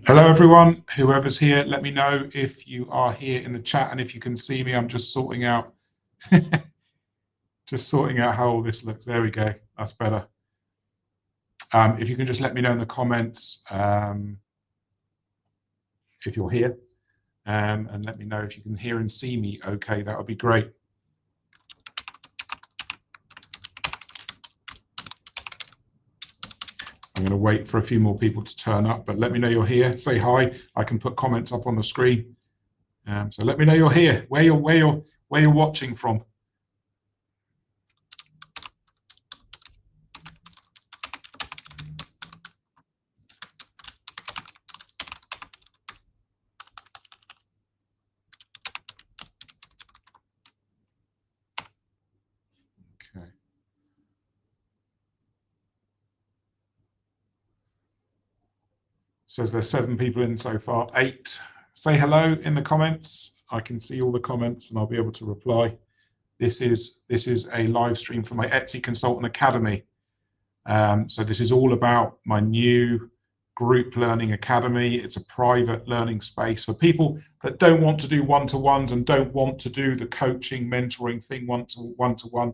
Hello everyone, whoever's here, let me know if you are here in the chat and if you can see me. I'm just sorting out how all this looks. There we go, that's better. If you can just let me know in the comments if you're here, and let me know if you can hear and see me okay, that would be great. I'm going to wait for a few more people to turn up, but let me know you're here. Say hi. I can put comments up on the screen. So let me know you're here, where you're watching from. Okay. Says there's 7 people in so far, 8. Say hello in the comments. I can see all the comments and I'll be able to reply. This is a live stream from my Etsy Consultant Academy. So this is all about my new group learning academy. It's a private learning space for people that don't want to do one-to-ones and don't want to do the coaching, mentoring thing one-to-one.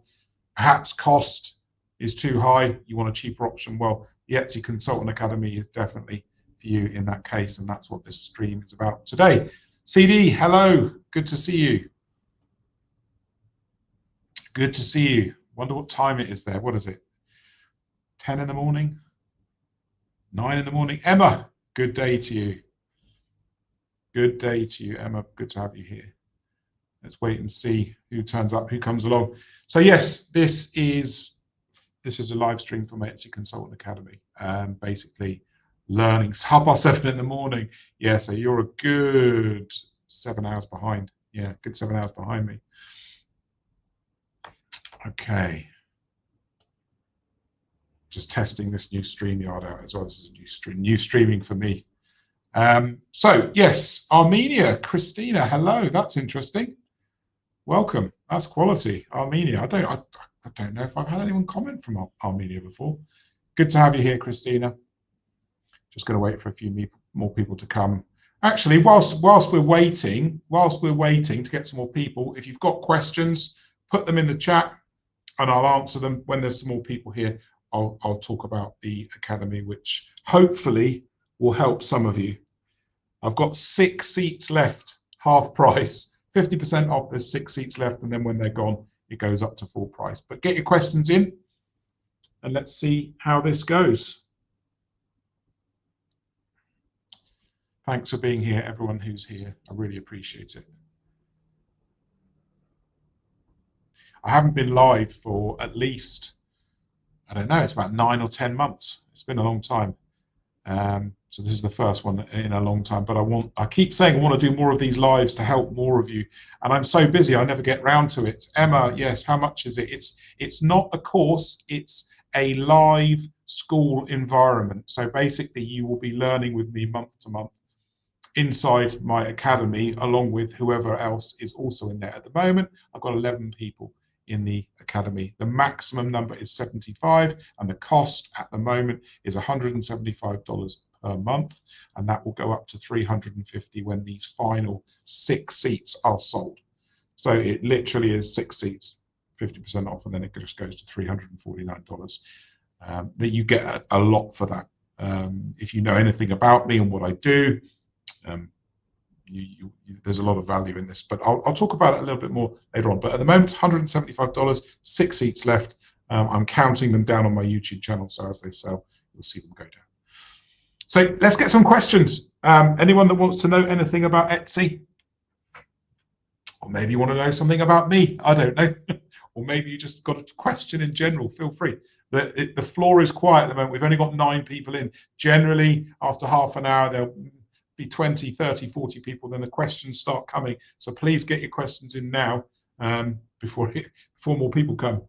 Perhaps cost is too high. You want a cheaper option. Well, the Etsy Consultant Academy is definitely for you in that case, and that's what this stream is about today. CD, hello, good to see you. Good to see you. Wonder what time it is there. What is it? 10 in the morning? 9 in the morning? Emma, good day to you. Good day to you, Emma. Good to have you here. Let's wait and see who turns up, who comes along. So yes, this is a live stream from Etsy Consultant Academy. Basically, learning. It's 7:30 in the morning. Yeah, so you're a good 7 hours behind. Yeah, good 7 hours behind me. Okay. Just testing this new StreamYard out as well. This is a new streaming for me. So yes, Armenia, Christina, hello. That's interesting. Welcome. That's quality. Armenia. I don't know if I've had anyone comment from Armenia before. Good to have you here, Christina. Just going to wait for a few more people to come. Actually, whilst we're waiting to get some more people, if you've got questions, put them in the chat and I'll answer them. When there's some more people here, I'll talk about the academy, which hopefully will help some of you. I've got 6 seats left, half price, 50% off. There's 6 seats left, and then when they're gone, it goes up to full price. But get your questions in, and let's see how this goes. Thanks for being here, everyone who's here. I really appreciate it. I haven't been live for at least, I don't know, it's about 9 or 10 months. It's been a long time. So this is the first one in a long time, but I keep saying I want to do more of these lives to help more of you, and I'm so busy I never get round to it. Emma, yes, how much is it? It's not a course, it's a live school environment. So basically you will be learning with me month to month inside my academy, along with whoever else is also in there. At the moment, I've got 11 people in the academy. The maximum number is 75, and the cost at the moment is $175 per month, and that will go up to $350 when these final 6 seats are sold. So it literally is 6 seats, 50% off, and then it just goes to $349. That you get a lot for that. If you know anything about me and what I do, there's a lot of value in this, but I'll talk about it a little bit more later on. But at the moment, $175, 6 seats left. I'm counting them down on my YouTube channel, so as they sell, you'll see them go down. So let's get some questions. Anyone that wants to know anything about Etsy, or maybe you want to know something about me, I don't know, or maybe you just got a question in general, feel free. The floor is quiet at the moment. We've only got 9 people in. Generally, after half an hour, there'll be 20, 30, 40 people, then the questions start coming. So please get your questions in now before more people come.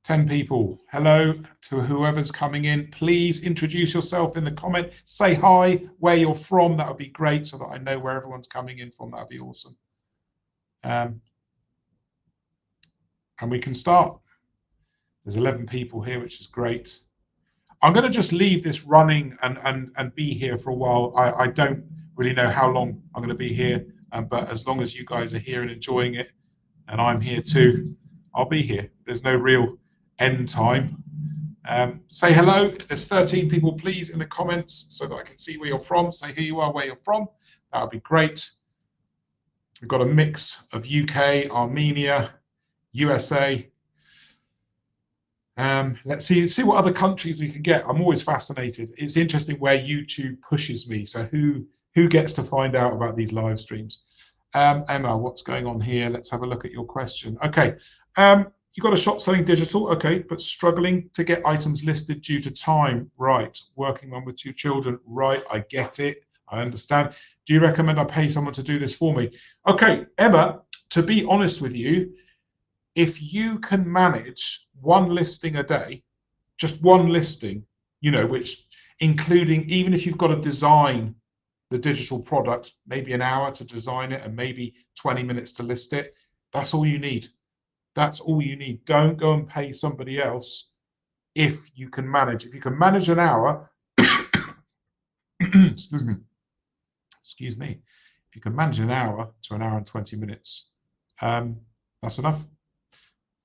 10 people. Hello to whoever's coming in. Please introduce yourself in the comment. Say hi, where you're from. That would be great so that I know where everyone's coming in from. That would be awesome. And we can start. There's 11 people here, which is great. I'm going to just leave this running and be here for a while. I don't really know how long I'm going to be here, but as long as you guys are here and enjoying it, and I'm here too, I'll be here. There's no real end time. Say hello. There's 13 people, please, in the comments so that I can see where you're from. Say who you are, where you're from. That would be great. We've got a mix of UK, Armenia, USA. Let's see what other countries we can get. I'm always fascinated. It's interesting where YouTube pushes me. So who gets to find out about these live streams? Emma, what's going on here? Let's have a look at your question. Okay. You got a shop selling digital, okay, but struggling to get items listed due to time. Right. Working on with 2 children. Right. I get it. I understand. Do you recommend I pay someone to do this for me? Okay, Emma, to be honest with you, if you can manage one listing a day, just one listing, you know, which including, even if you've got to design the digital product, maybe an hour to design it and maybe 20 minutes to list it, that's all you need. That's all you need. Don't go and pay somebody else if you can manage. If you can manage an hour, excuse me. If you can manage an hour to an hour and 20 minutes, that's enough.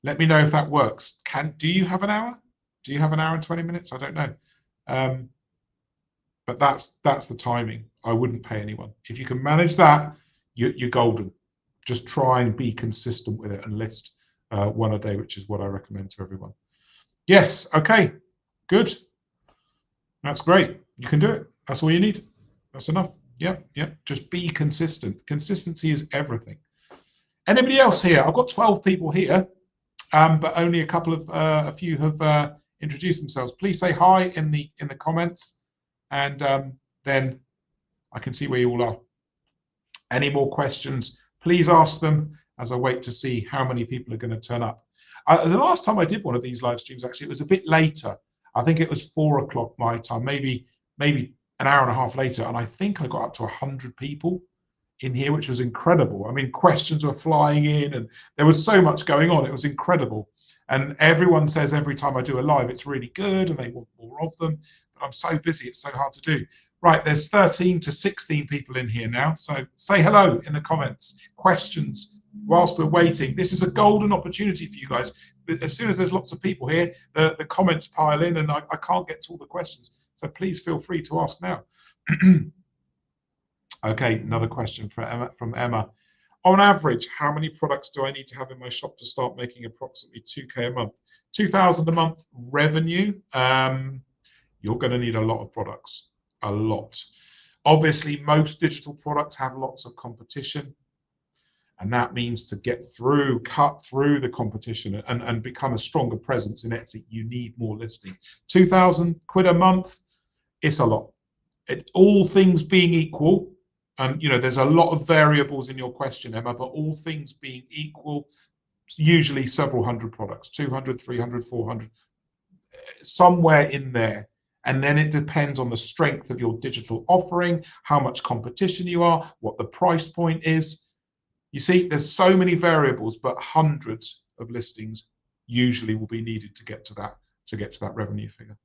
Let me know if that works. Do you have an hour? Do you have an hour and 20 minutes? I don't know. But that's the timing. I wouldn't pay anyone. If you can manage that, you're golden. Just try and be consistent with it and list one a day, which is what I recommend to everyone. Yes, okay, good. That's great. You can do it. That's all you need. That's enough. Yep. Just be consistent. Consistency is everything. Anybody else here? I've got 12 people here, but only a few have introduced themselves. Please say hi in the comments, and then I can see where you all are. Any more questions, please ask them as I wait to see how many people are going to turn up. The last time I did one of these live streams, actually, it was a bit later. I think it was 4 o'clock my time, maybe an hour and a half later, and I think I got up to 100 people in here, which was incredible. I mean, questions were flying in and there was so much going on. It was incredible. And everyone says every time I do a live, it's really good and they want more of them, but I'm so busy, it's so hard to do. Right, there's 13 to 16 people in here now. So say hello in the comments, questions whilst we're waiting. This is a golden opportunity for you guys. As soon as there's lots of people here, the comments pile in and I can't get to all the questions. So please feel free to ask now. Okay, another question from Emma. On average, how many products do I need to have in my shop to start making approximately 2K a month? 2,000 a month revenue. You're going to need a lot of products, a lot. Obviously, most digital products have lots of competition, and that means to cut through the competition and become a stronger presence in Etsy, you need more listings. 2,000 quid a month, it's a lot. All things being equal, and you know, there's a lot of variables in your question, Emma, but all things being equal, usually several hundred products, 200, 300, 400, somewhere in there. And then it depends on the strength of your digital offering, how much competition you are, what the price point is. You see, there's so many variables, but hundreds of listings usually will be needed to get to that revenue figure.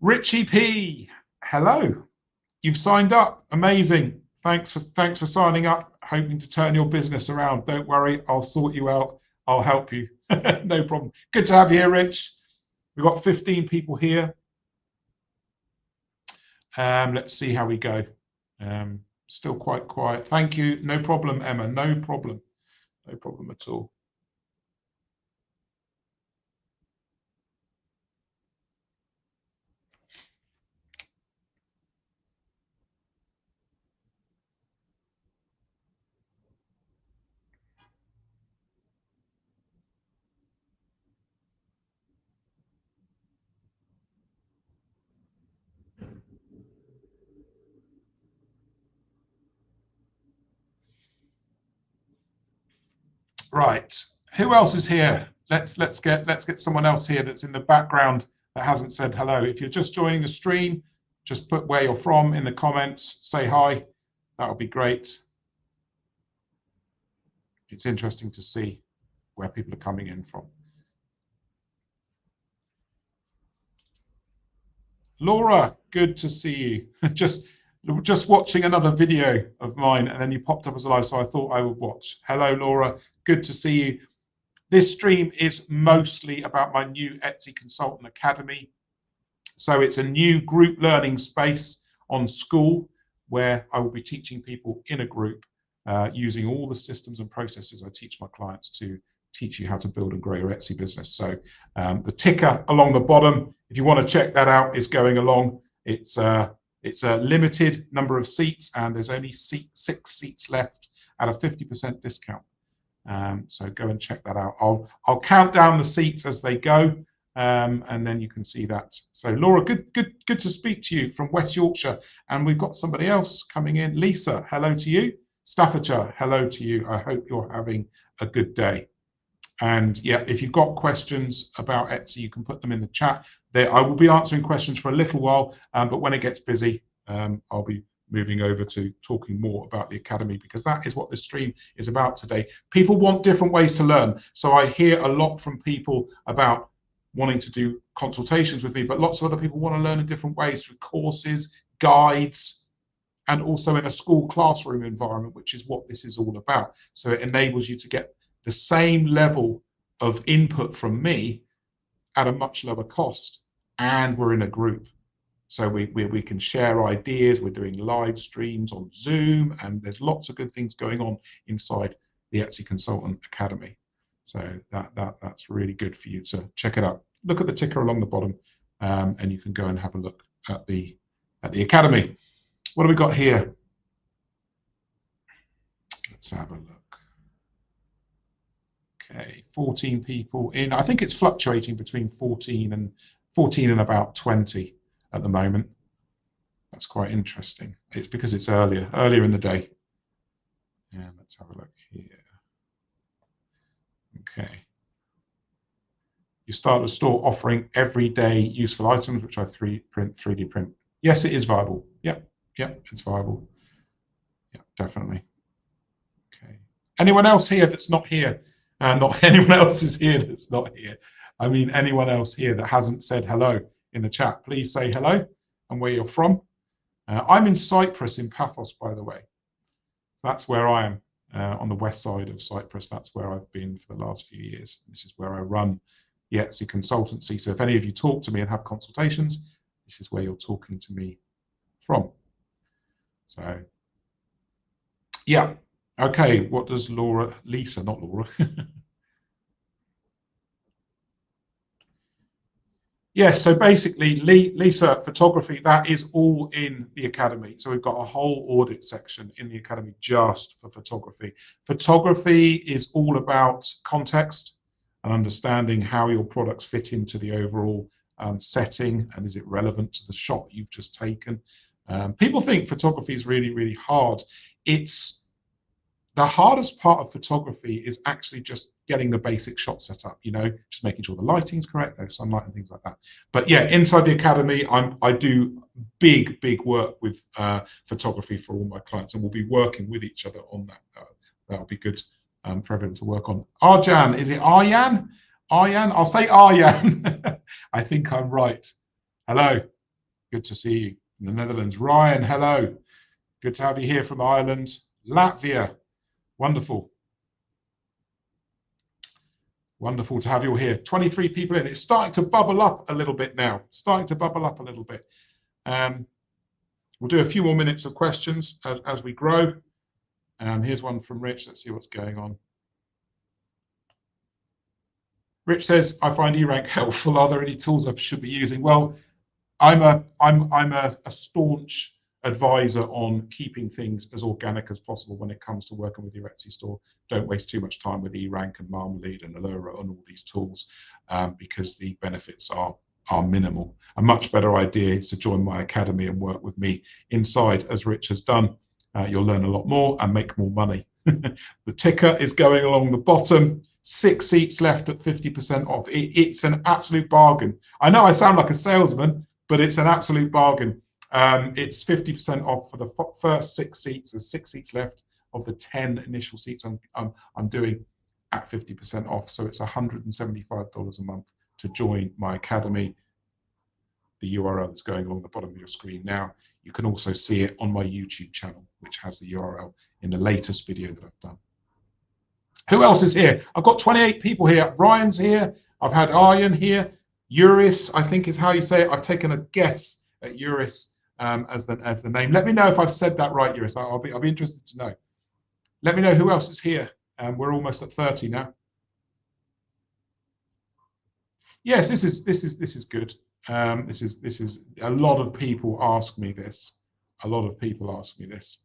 Richie P, hello. You've signed up. Amazing. Thanks for signing up. Hoping to turn your business around. Don't worry, I'll sort you out. I'll help you. No problem. Good to have you here, Rich. We've got 15 people here. Let's see how we go. Still quite quiet. Thank you. No problem, Emma. No problem. No problem at all. Right. Who else is here? let's get someone else here that's in the background that hasn't said hello. If you're just joining the stream, just put where you're from in the comments, say hi. That would be great. It's interesting to see where people are coming in from. Laura, good to see you. Just watching another video of mine, and then you popped up as a live, so I thought I would watch. Hello, Laura. Good to see you. This stream is mostly about my new Etsy Consultant Academy. So it's a new group learning space on School where I will be teaching people in a group using all the systems and processes I teach my clients to teach you how to build and grow your Etsy business. So the ticker along the bottom, if you want to check that out, is going along. It's a limited number of seats, and there's only 6 seats left at a 50% discount. So go and check that out. I'll count down the seats as they go, and then you can see that. So Laura, good to speak to you from West Yorkshire, and we've got somebody else coming in. Lisa, hello to you. Staffordshire, hello to you. I hope you're having a good day. And yeah, if you've got questions about Etsy, you can put them in the chat. I will be answering questions for a little while, but when it gets busy, I'll be moving over to talking more about the Academy, because that is what this stream is about today. People want different ways to learn. So I hear a lot from people about wanting to do consultations with me, but lots of other people want to learn in different ways through courses, guides, and also in a school classroom environment, which is what this is all about. So it enables you to get the same level of input from me at a much lower cost, and we're in a group. So we can share ideas. We're doing live streams on Zoom, and there's lots of good things going on inside the Etsy Consultant Academy. So that's really good for you to check it out. Look at the ticker along the bottom, and you can go and have a look at the Academy. What do we got here? Let's have a look. Okay, 14 people in. I think it's fluctuating between 14 and about 20 at the moment. That's quite interesting. It's because it's earlier in the day. Yeah, let's have a look here. Okay. You start a store offering everyday useful items, which I 3D print. Yes, it is viable. Yep, it's viable. Yeah, definitely. Okay. Anyone else here that's not here? Not anyone else is here that's not here. I mean, anyone else here that hasn't said hello in the chat, please say hello and where you're from. I'm in Cyprus, in Paphos, by the way. So that's where I am, on the west side of Cyprus. That's where I've been for the last few years. This is where I run the Etsy consultancy. So if any of you talk to me and have consultations, this is where you're talking to me from. So yeah. Okay, what does Lisa, not Laura. Yes, so basically, Lisa, photography, that is all in the Academy. So we've got a whole audit section in the Academy just for photography. Photography is all about context and understanding how your products fit into the overall setting, and is it relevant to the shot you've just taken. People think photography is really, really hard. The hardest part of photography is actually just getting the basic shot set up, just making sure the lighting's correct, no sunlight and things like that. But yeah, inside the Academy, I do big work with photography for all my clients, and we'll be working with each other on that. That'll be good for everyone to work on. Arjan, is it Arjan? Arjan? I'll say Arjan. I think I'm right. Hello, good to see you from the Netherlands. Ryan, hello. Good to have you here from Ireland. Latvia. Wonderful. Wonderful to have you all here. 23 people in. It's starting to bubble up a little bit now. We'll do a few more minutes of questions as we grow. Here's one from Rich. Let's see what's going on. Rich says, I find eRank helpful. Are there any tools I should be using? Well, I'm a staunch advisor on keeping things as organic as possible when it comes to working with your Etsy store. Don't waste too much time with eRank and Marmalade and Allura and all these tools, because the benefits are minimal. A much better idea is to join my academy and work with me inside, as Rich has done. You'll learn a lot more and make more money The ticker is going along the bottom. 6 seats left at 50% off. It's an absolute bargain. I know I sound like a salesman, but it's an absolute bargain. It's 50% off for the first 6 seats. There's 6 seats left of the 10 initial seats I'm doing at 50% off. So it's $175 a month to join my academy. The URL is going along the bottom of your screen now. You can also see it on my YouTube channel, which has the URL in the latest video that I've done. Who else is here? I've got 28 people here. Ryan's here. I've had Aryan here. Uris, I think is how you say it. I've taken a guess at Uris as the name. Let me know if I've said that right, Uris. I'll be interested to know. Let me know who else is here. We're almost at 30 now. Yes, this is good. This is a lot of people ask me this. A lot of people ask me this.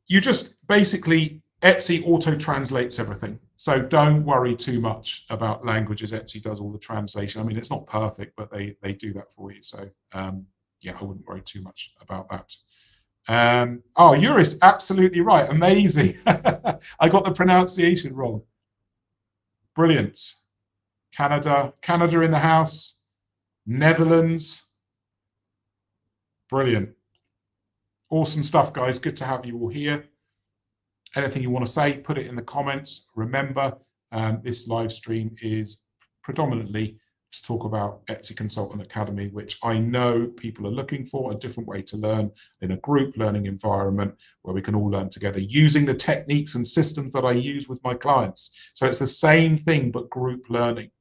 You just basically, Etsy auto translates everything. So don't worry too much about languages. Etsy does all the translation. I mean, it's not perfect, but they do that for you. So yeah, I wouldn't worry too much about that. Oh, Uris, absolutely right. Amazing. I got the pronunciation wrong. Brilliant. Canada in the house. Netherlands. Brilliant. Awesome stuff, guys. Good to have you all here. Anything you want to say, put it in the comments. Remember, this live stream is predominantly to talk about Etsy Consultant Academy, which I know people are looking for, a different way to learn in a group learning environment where we can all learn together using the techniques and systems that I use with my clients. So it's the same thing, but group learning.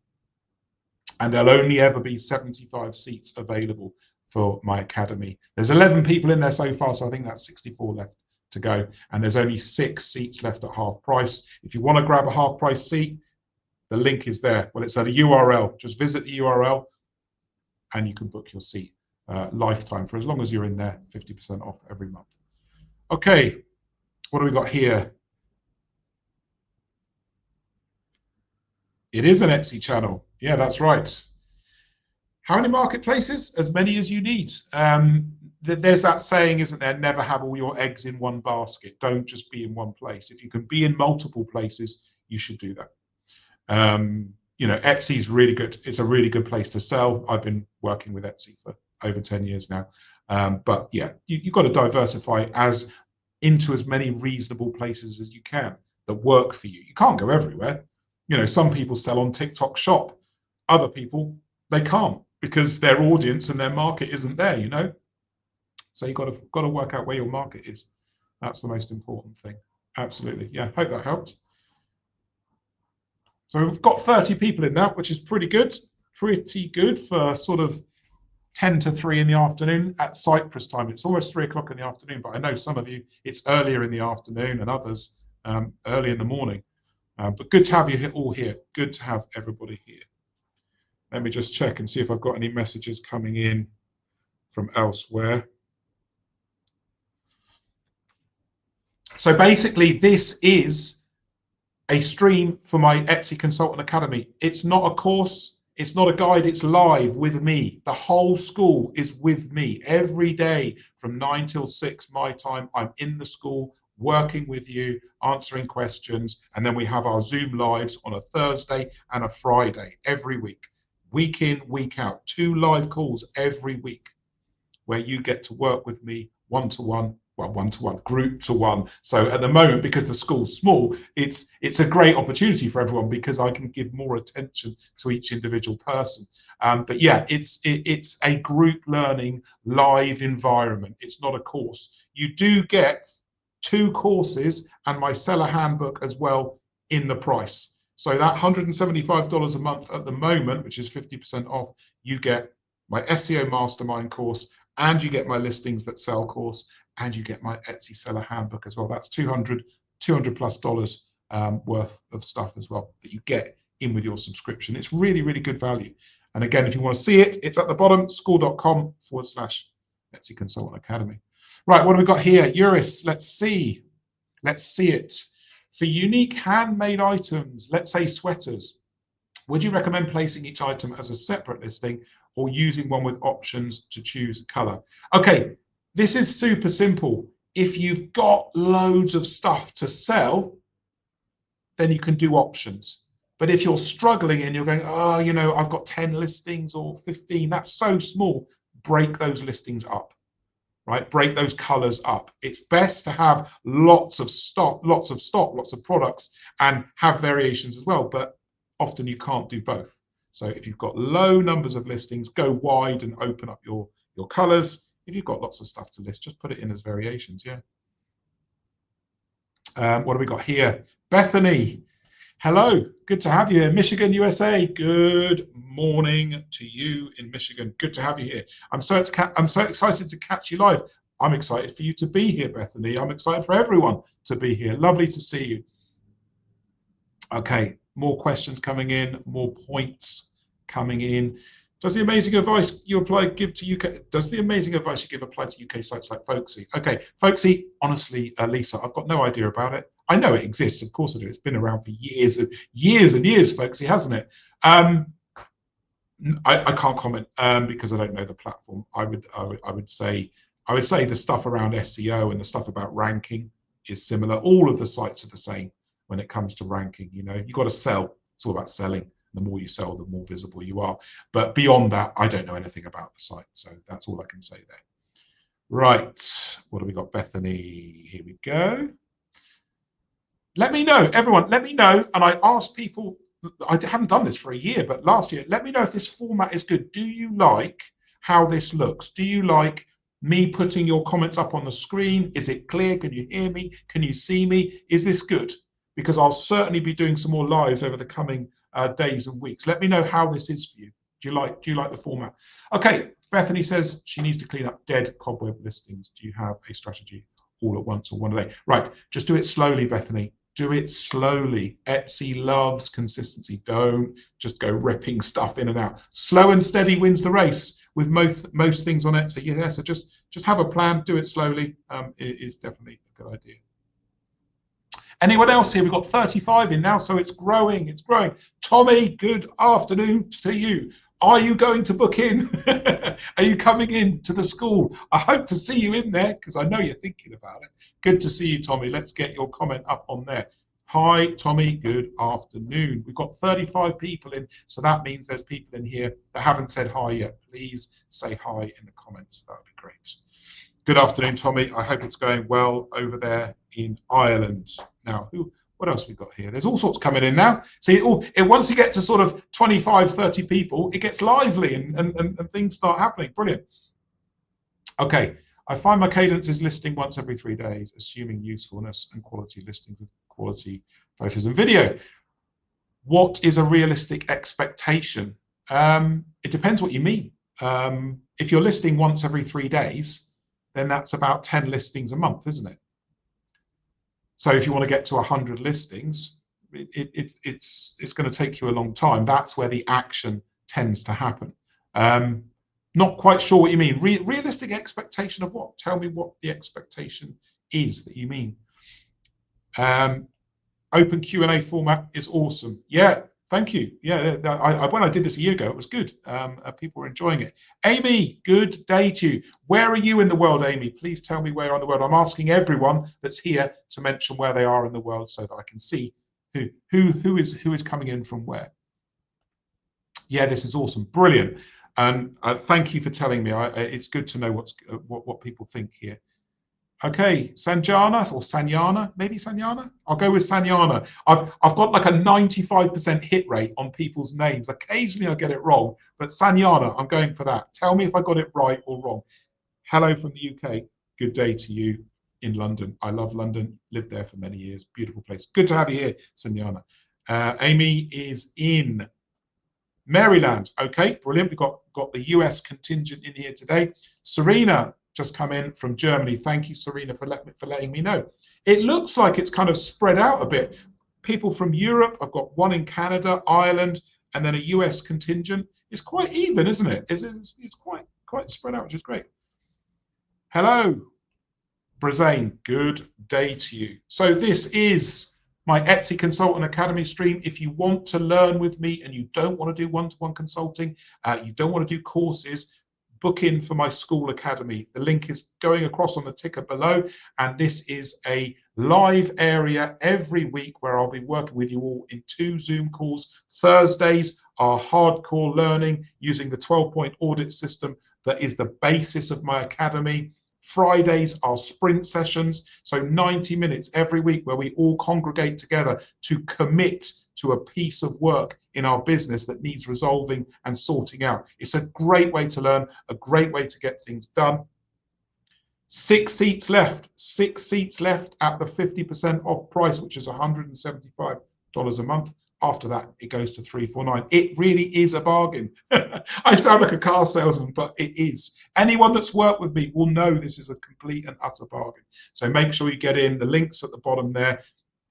And there'll only ever be 75 seats available for my academy. There's 11 people in there so far, so I think that's 64 left to go. And there's only 6 seats left at half price. If you want to grab a half price seat, the link is there. Well, it's at a URL. Just visit the URL and you can book your seat lifetime for as long as you're in there, 50% off every month. Okay, what do we got here? It is an Etsy channel. Yeah, that's right. How many marketplaces? As many as you need. There's that saying, isn't there? Never have all your eggs in one basket. Don't just be in one place. If you can be in multiple places, you should do that. You know, Etsy is really good. It's a really good place to sell. I've been working with Etsy for over 10 years now. But yeah, you've got to diversify into as many reasonable places as you can that work for you. You can't go everywhere. You know, some people sell on TikTok Shop. Other people, they can't because their audience and their market isn't there, you know? So you've got to work out where your market is. That's the most important thing. Absolutely. Yeah, hope that helped. So we've got 30 people in now, which is pretty good. Pretty good for sort of 10 to 3 in the afternoon at Cyprus time. It's almost 3 o'clock in the afternoon, but I know some of you, it's earlier in the afternoon and others early in the morning. But good to have you all here. Good to have everybody here. Let me just check and see if I've got any messages coming in from elsewhere. So basically, this is a stream for my Etsy Consultant Academy. It's not a course, it's not a guide, it's live with me. The whole school is with me every day from 9 till 6 my time. I'm in the school working with you, answering questions, and then we have our Zoom lives on a Thursday and a Friday every week. Week in, week out, 2 live calls every week where you get to work with me one-to-one, well, one-to-one, group-to-one. So at the moment, because the school's small, it's a great opportunity for everyone because I can give more attention to each individual person. But yeah, it's a group learning live environment. It's not a course. You do get 2 courses and my seller handbook as well in the price. So that $175 a month at the moment, which is 50% off, you get my SEO Mastermind course, and you get my Listings That Sell course, and you get my Etsy Seller Handbook as well. That's $200 plus worth of stuff as well that you get in with your subscription. It's really, really good value. And again, if you want to see it, it's at the bottom, school.com/Etsy Consultant Academy. Right, what have we got here? Uris, let's see. Let's see it. For unique handmade items, let's say sweaters, would you recommend placing each item as a separate listing or using one with options to choose color? Okay, this is super simple. If you've got loads of stuff to sell, then you can do options. But if you're struggling and you're going, oh, you know, I've got 10 listings or 15, that's so small, break those listings up, right? Break those colors up. It's best to have lots of stock, lots of products, and have variations as well, but often you can't do both. So if you've got low numbers of listings, go wide and open up your colors. If you've got lots of stuff to list, just put it in as variations, yeah. What have we got here? Bethany, hello, good to have you here. Michigan, USA, good morning to you in Michigan. Good to have you here. I'm so excited to catch you live. I'm excited for you to be here, Bethany. I'm excited for everyone to be here. Lovely to see you. Okay, more questions coming in, more points coming in. Does the amazing advice you give to UK? Does the amazing advice you give apply to UK sites like Folksy? Okay, Folksy. Honestly, Lisa, I've got no idea about it. I know it exists, of course I do. It's been around for years and years, Folksy, hasn't it? I can't comment because I don't know the platform. I would say the stuff around SEO and the stuff about ranking is similar. All of the sites are the same when it comes to ranking. You know, you got to sell. It's all about selling. The more you sell, the more visible you are. But beyond that, I don't know anything about the site. So that's all I can say there. Right. What have we got, Bethany? Here we go. Let me know, everyone, let me know. And I asked people, I haven't done this for a year, but last year, let me know if this format is good. Do you like how this looks? Do you like me putting your comments up on the screen? Is it clear? Can you hear me? Can you see me? Is this good? Because I'll certainly be doing some more lives over the coming days and weeks. Let me know how this is for you. Do you like the format? Okay, Bethany says she needs to clean up dead cobweb listings. Do you have a strategy all at once or one a day? Right, just do it slowly, Bethany. Do it slowly. Etsy loves consistency. Don't just go ripping stuff in and out. Slow and steady wins the race with most things on Etsy. Yeah, so just have a plan. Do it slowly. It is definitely a good idea. Anyone else here? We've got 35 in now, so it's growing. It's growing. Tommy, good afternoon to you. Are you going to book in? Are you coming in to the school? I hope to see you in there because I know you're thinking about it. Good to see you, Tommy. Let's get your comment up on there. Hi, Tommy. Good afternoon. We've got 35 people in, so that means there's people in here that haven't said hi yet. Please say hi in the comments. That would be great. Good afternoon, Tommy. I hope it's going well over there in Ireland. Now, what else we got here? There's all sorts coming in now. See, once you get to sort of 25, 30 people, it gets lively and things start happening. Brilliant. Okay, I find my cadence is listing once every 3 days, assuming usefulness and quality listings with quality photos and video. What is a realistic expectation? It depends what you mean. If you're listing once every 3 days, then that's about 10 listings a month, isn't it? So if you want to get to 100 listings, it's going to take you a long time. That's where the action tends to happen. Not quite sure what you mean. Realistic expectation of what? Tell me what the expectation is that you mean. Open Q&A format is awesome. Yeah, thank you. Yeah, when I did this a year ago, it was good. People were enjoying it. Amy, good day to you. Where are you in the world, Amy? Please tell me where in the world. I'm asking everyone that's here to mention where they are in the world so that I can see who is coming in from where. Yeah, this is awesome. Brilliant. And thank you for telling me. It's good to know what people think here. Okay, Sanjana or Sanyana, maybe Sanyana. I'll go with Sanyana. I've got like a 95% hit rate on people's names. Occasionally I get it wrong, but Sanyana, I'm going for that. Tell me if I got it right or wrong. Hello from the UK. Good day to you in London. I love London. Lived there for many years. Beautiful place. Good to have you here, Sanyana. Amy is in Maryland. Okay, brilliant. We've got the US contingent in here today. Serena just come in from Germany. Thank you, Serena, for letting me know. It looks like it's kind of spread out a bit. People from Europe, I've got one in Canada, Ireland, and then a US contingent. It's quite even, isn't it? It's quite spread out, which is great. Hello, Brazane. Good day to you. So this is my Etsy Consultant Academy stream. If you want to learn with me and you don't want to do one-to-one consulting, you don't want to do courses, book in for my school academy. The link is going across on the ticker below, and this is a live area every week where I'll be working with you all in 2 Zoom calls. Thursdays are hardcore learning using the 12-point audit system that is the basis of my academy. Fridays are sprint sessions, so 90 minutes every week where we all congregate together to commit to a piece of work in our business that needs resolving and sorting out. It's a great way to learn, a great way to get things done. 6 seats left, 6 seats left at the 50% off price, which is $175 a month. After that, it goes to $349. It really is a bargain. I sound like a car salesman, but it is. Anyone that's worked with me will know this is a complete and utter bargain. So make sure you get in. The link's at the bottom there.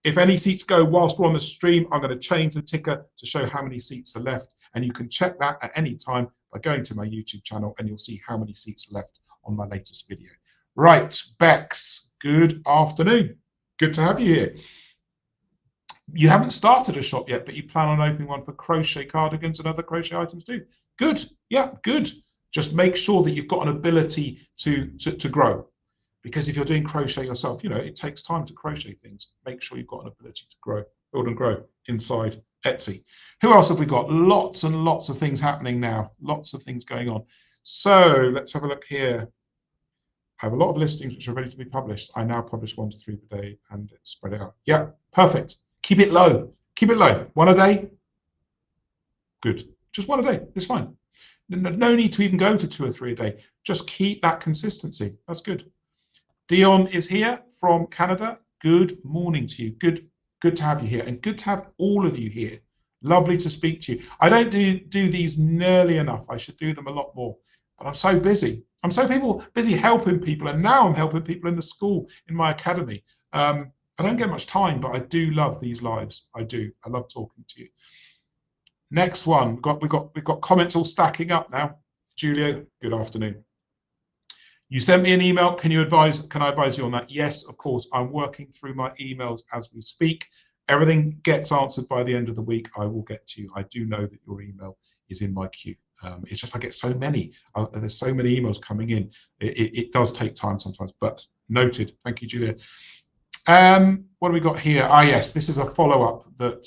If any seats go whilst we're on the stream, I'm going to change the ticker to show how many seats are left. And you can check that at any time by going to my YouTube channel, and you'll see how many seats are left on my latest video. Right, Bex, good afternoon. Good to have you here. You haven't started a shop yet, but you plan on opening one for crochet cardigans and other crochet items too. Good, yeah, good. Just make sure that you've got an ability to grow. Because if you're doing crochet yourself, you know, it takes time to crochet things. Make sure you've got an ability to grow, build and grow inside Etsy. Who else have we got? Lots and lots of things happening now. Lots of things going on. So let's have a look here. I have a lot of listings which are ready to be published. I now publish 1 to 3 per day and spread it out. Yeah, perfect. Keep it low. Keep it low. 1 a day. Good. Just 1 a day. It's fine. No need to even go to 2 or 3 a day. Just keep that consistency. That's good. Dion is here from Canada. Good morning to you. Good to have you here, and good to have all of you here. Lovely to speak to you. I don't do these nearly enough. I should do them a lot more, but I'm so busy. I'm so busy helping people, and now I'm helping people in the school, in my academy. I don't get much time, but I do love these lives. I do. I love talking to you. Next one. We've got comments all stacking up now. Julia, good afternoon. You sent me an email. Can I advise you on that? Yes, of course. I'm working through my emails as we speak. Everything gets answered by the end of the week. I will get to you. I do know that your email is in my queue. It's just I get so many. There's so many emails coming in. It does take time sometimes, but noted. Thank you, Julia. What do we got here? Yes, this is a follow-up that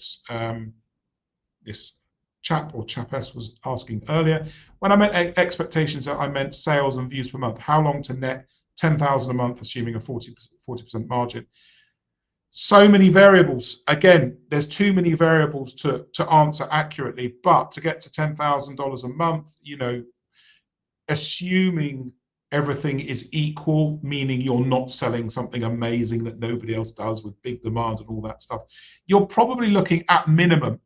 this chap or chapess was asking earlier. When I meant expectations, I meant sales and views per month. How long to net 10,000 a month, assuming a 40% margin? So many variables. Again, there's too many variables to answer accurately, but to get to $10,000 a month, you know, assuming everything is equal, meaning you're not selling something amazing that nobody else does with big demand and all that stuff, you're probably looking at minimum,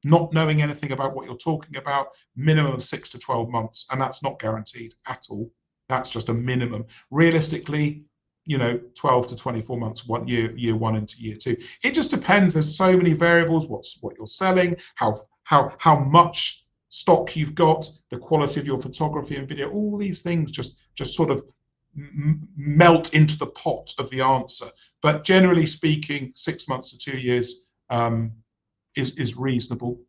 not knowing anything about what you're talking about, minimum of 6 to 12 months, and that's not guaranteed at all. That's just a minimum. Realistically, you know, 12 to 24 months, year 1 into year 2. It just depends. There's so many variables. What you're selling, how much stock you've got, the quality of your photography and video. All these things just sort of melt into the pot of the answer. But generally speaking, 6 months to 2 years is reasonable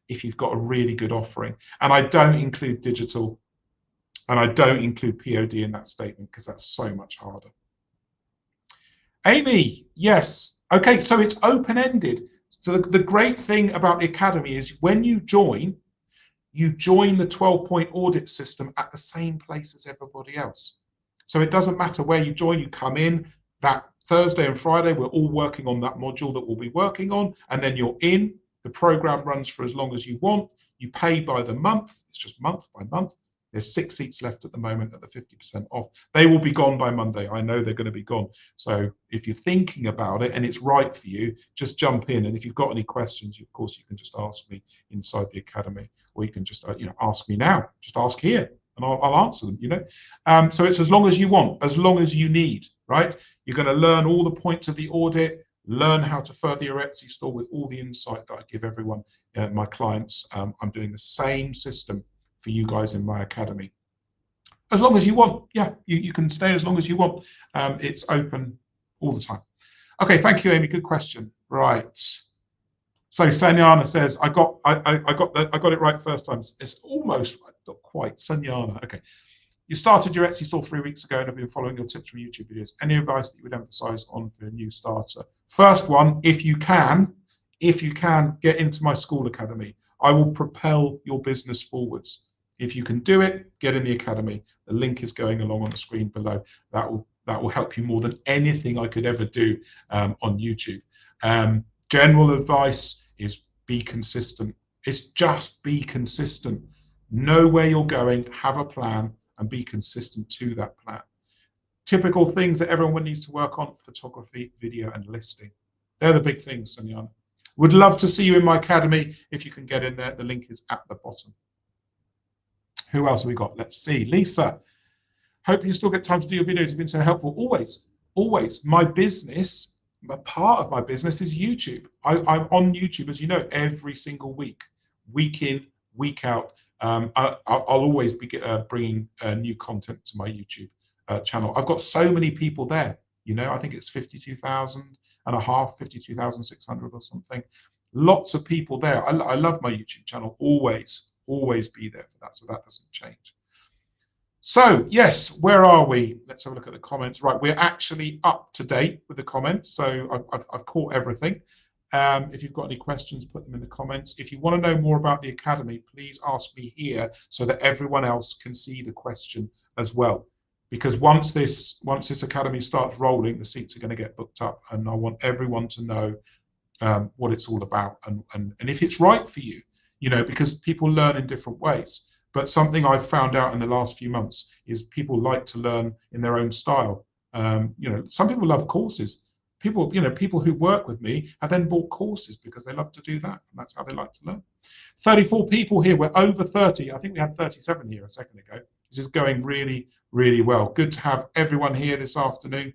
if you've got a really good offering. And I don't include digital, and I don't include POD in that statement because that's so much harder. Amy, yes. Okay, so it's open-ended. So the great thing about the Academy is when you join the 12-point audit system at the same place as everybody else. So it doesn't matter where you join, you come in, that Thursday and Friday, we're all working on that module that we'll be working on, and then you're in. The program runs for as long as you want. You pay by the month. It's just month by month. There's 6 seats left at the moment at the 50% off. They will be gone by Monday. I know they're going to be gone. So if you're thinking about it and it's right for you, just jump in. And if you've got any questions, of course, you can just ask me inside the Academy, or you can just ask me now. Just ask here, and I'll answer them. So it's as long as you want, as long as you need. Right? You're going to learn all the points of the audit, learn how to further your Etsy store with all the insight that I give everyone, my clients. I'm doing the same system for you guys in my Academy. As long as you want, yeah, you can stay as long as you want. It's open all the time. Okay, thank you, Amy. Good question. Right. So Sanyana says, I got it right first time. It's almost right, not quite. Sanyana. Okay. You started your Etsy store 3 weeks ago and have been following your tips from YouTube videos. Any advice that you would emphasize on for a new starter? First one, if you can get into my school academy. I will propel your business forwards. If you can do it, get in the academy. The link is going along on the screen below. That will help you more than anything I could ever do on YouTube. General advice is be consistent. It's just be consistent. Know where you're going, have a plan, and be consistent to that plan. Typical things that everyone needs to work on: photography, video, and listing. They're the big things, Sanyana. Would love to see you in my academy if you can get in there. The link is at the bottom. Who else have we got? Let's see. Lisa, hope you still get time to do your videos. You've been so helpful. Always, always. My business, a part of my business is YouTube. I'm on YouTube, as you know, every single week in, week out. I'll always be bringing new content to my YouTube channel. I've got so many people there. You know, I think it's 52,600 or something. Lots of people there. I love my YouTube channel. Always be there for that. So that doesn't change. So yes, where are we? Let's have a look at the comments. Right, we're actually up to date with the comments. So I've caught everything. If you've got any questions, put them in the comments. If you want to know more about the academy, please ask me here so that everyone else can see the question as well. Because once this academy starts rolling, the seats are going to get booked up, and I want everyone to know what it's all about and if it's right for you. You know, because people learn in different ways. But something I've found out in the last few months is people like to learn in their own style. You know, some people love courses. People who work with me have then bought courses because they love to do that, and that's how they like to learn. 34 people here. We're over 30. I think we had 37 here a second ago. This is going really, really well. Good to have everyone here this afternoon.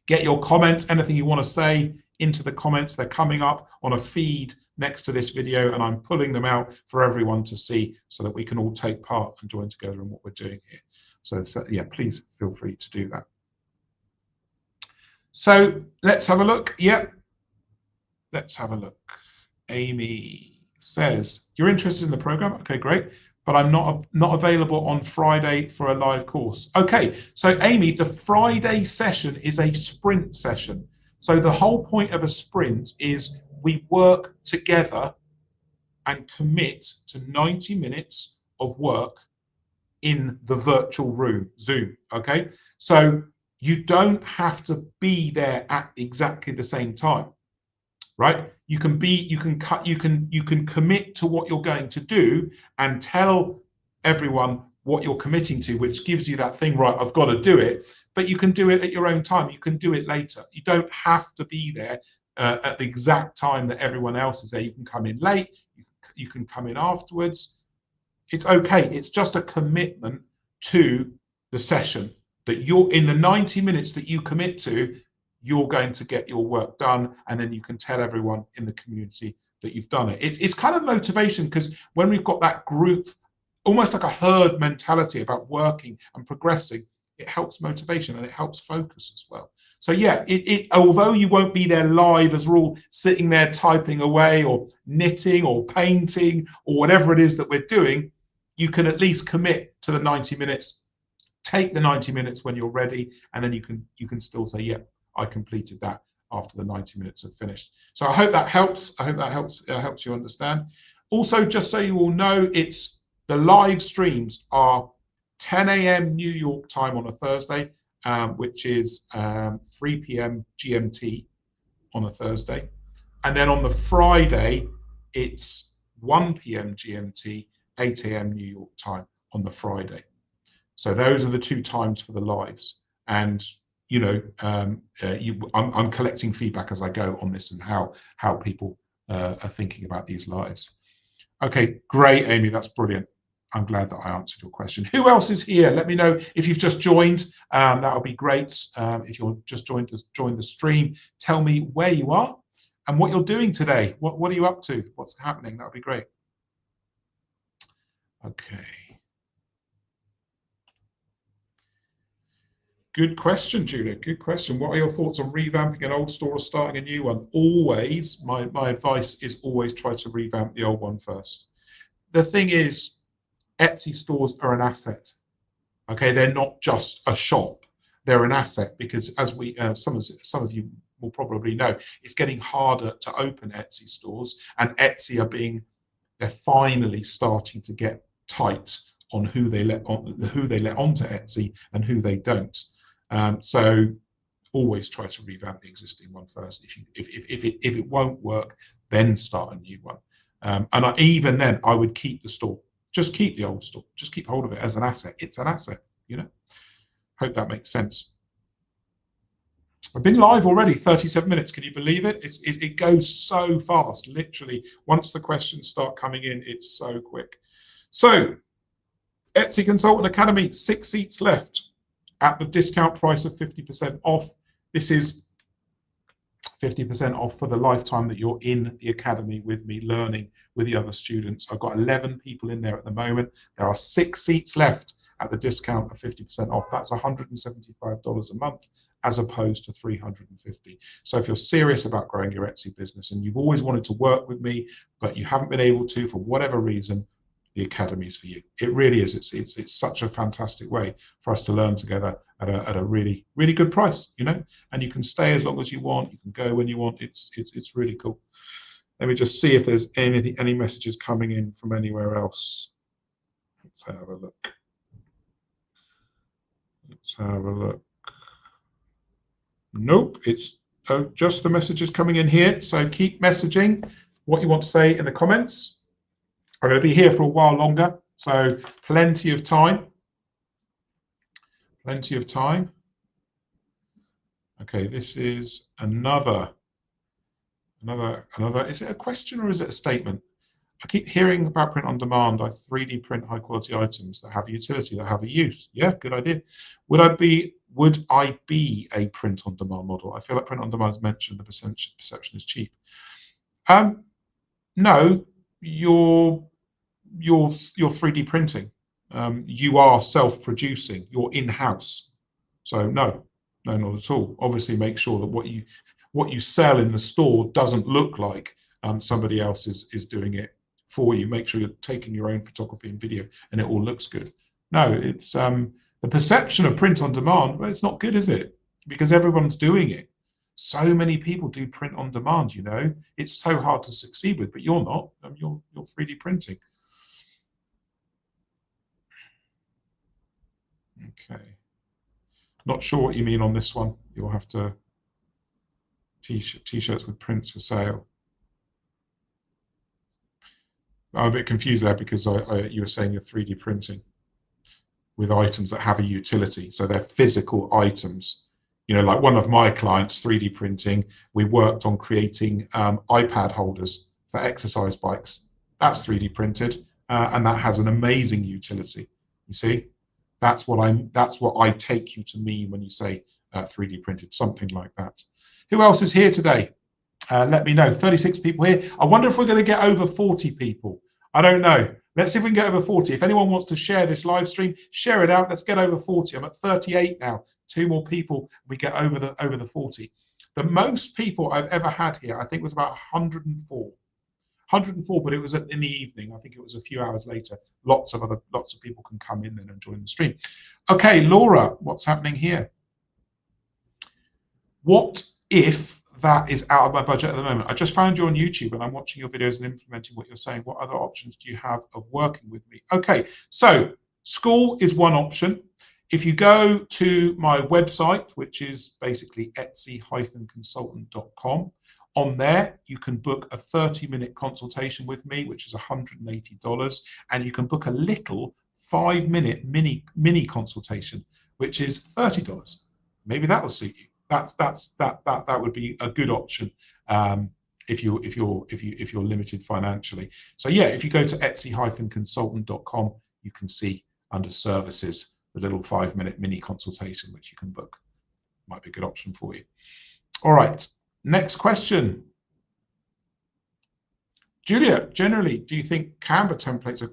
Get your comments, anything you want to say, into the comments. They're coming up on a feed next to this video, and I'm pulling them out for everyone to see so that we can all take part and join together in what we're doing here. So yeah, please feel free to do that. So let's have a look. Yep. Let's have a look. Amy says, you're interested in the program? Okay, great. But I'm not available on Friday for a live course. Okay, so Amy, the Friday session is a sprint session. So the whole point of a sprint is we work together and commit to 90 minutes of work in the virtual room, Zoom, okay? So you don't have to be there at exactly the same time, right? You can commit to what you're going to do and tell everyone what you're committing to, which gives you that thing, right, I've got to do it, but you can do it at your own time. You can do it later. You don't have to be there at the exact time that everyone else is there. You can come in late, you can come in afterwards. It's okay. It's just a commitment to the session that you're in the 90 minutes that you commit to, you're going to get your work done, and then you can tell everyone in the community that you've done it. It's kind of motivation, because when we've got that group, almost like a herd mentality about working and progressing, it helps motivation and it helps focus as well. So yeah, although you won't be there live as we're all sitting there typing away or knitting or painting or whatever it is that we're doing, you can at least commit to the 90 minutes, take the 90 minutes when you're ready, and then you can still say, yeah, I completed that after the 90 minutes have finished. So I hope that helps. I hope that helps you understand. Also, just so you all know, it's the live streams are 10 a.m. New York time on a Thursday, which is 3 p.m. GMT on a Thursday. And then on the Friday, it's 1 p.m. GMT, 8 a.m. New York time on the Friday. So those are the two times for the lives. And you know, I'm collecting feedback as I go on this and how people are thinking about these lives. Okay, great, Amy, that's brilliant. I'm glad that I answered your question. Who else is here? Let me know if you've just joined. That would be great. If you're just joined the stream, tell me where you are and what you're doing today. What are you up to? What's happening? That would be great. Okay. Good question, Julia. Good question. What are your thoughts on revamping an old store or starting a new one? Always, my advice is always try to revamp the old one first. The thing is, Etsy stores are an asset. Okay, they're not just a shop. They're an asset because, as we some of you will probably know, it's getting harder to open Etsy stores, and Etsy they're finally starting to get tight on who they let onto Etsy and who they don't. So always try to revamp the existing one first. If it won't work, then start a new one. And even then, I would keep the store. Just keep the old store. Just keep hold of it as an asset. It's an asset, you know. Hope that makes sense. I've been live already 37 minutes. Can you believe it? It goes so fast. Literally, once the questions start coming in, it's so quick. So, Etsy Consultant Academy, 6 seats left at the discount price of 50% off. This is 50% off for the lifetime that you're in the academy with me, learning with the other students. I've got 11 people in there at the moment. There are 6 seats left at the discount of 50% off. That's $175 a month as opposed to $350. So if you're serious about growing your Etsy business and you've always wanted to work with me, but you haven't been able to for whatever reason, the academy is for you. It really is. It's such a fantastic way for us to learn together at a really, really good price, you know, and you can stay as long as you want. You can go when you want. It's really cool. Let me just see if there's any messages coming in from anywhere else. Let's have a look. Let's have a look. Nope, it's just the messages coming in here. So keep messaging what you want to say in the comments. I'm going to be here for a while longer, so plenty of time. Plenty of time. Okay, this is another. Is it a question or is it a statement? I keep hearing about print on demand. I 3D print high quality items that have utility, that have a use. Yeah, good idea. Would I be a print on demand model? I feel like print on demand is mentioned. The perception is cheap. No, you're 3D printing. You are self-producing. You're in-house. So no, not at all. Obviously, make sure that what you sell in the store doesn't look like somebody else is doing it for you. Make sure you're taking your own photography and video and it all looks good. No, it's the perception of print on demand. Well, it's not good, is it? Because everyone's doing it. So many people do print on demand, you know. It's so hard to succeed with, but you're not. You're 3D printing. Okay. Not sure what you mean on this one. You'll have to t-shirts with prints for sale. I'm a bit confused there because you were saying you're 3D printing with items that have a utility. So they're physical items. You know, like one of my clients, 3D printing, we worked on creating iPad holders for exercise bikes. That's 3D printed, and that has an amazing utility. You see, that's what I take you to mean when you say 3D printed, something like that. Who else is here today? Let me know. 36 people here. I wonder if we're going to get over 40 people. I don't know. Let's see if we can get over 40. If anyone wants to share this live stream, share it out. Let's get over 40. I'm at 38 now. 2 more people, we get over the 40. The most people I've ever had here, I think, was about 104. 104, but it was in the evening. I think it was a few hours later. Lots of people can come in then and join the stream. Okay, Laura, what's happening here? What if that is out of my budget at the moment? I just found you on YouTube and I'm watching your videos and implementing what you're saying. What other options do you have of working with me? Okay, so school is one option. If you go to my website, which is basically etsy-consultant.com, on there you can book a 30-minute consultation with me, which is $180, and you can book a little 5-minute mini consultation, which is $30. Maybe that will suit you. That would be a good option if you're limited financially. So yeah, if you go to etsy-consultant.com, you can see under services the little 5-minute mini consultation which you can book. Might be a good option for you. All right, next question. Julia, generally, do you think Canva templates are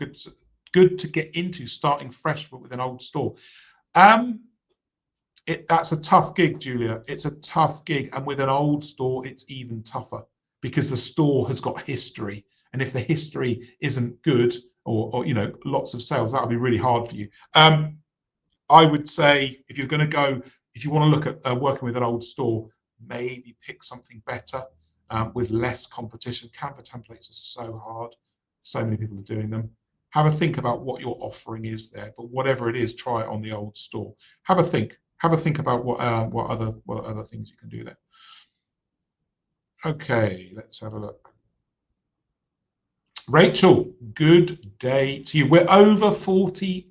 good to get into starting fresh but with an old store? That's a tough gig, Julia. It's a tough gig, and with an old store, it's even tougher because the store has got history, and if the history isn't good, or you know, lots of sales, that'll be really hard for you. I would say if you're going to go, if you want to look at working with an old store, maybe pick something better with less competition. Canva templates are so hard. So many people are doing them. Have a think about what your offering is there, but whatever it is, try it on the old store. Have a think. Have a think about what other things you can do there. Okay, let's have a look. Rachel, good day to you. We're over 40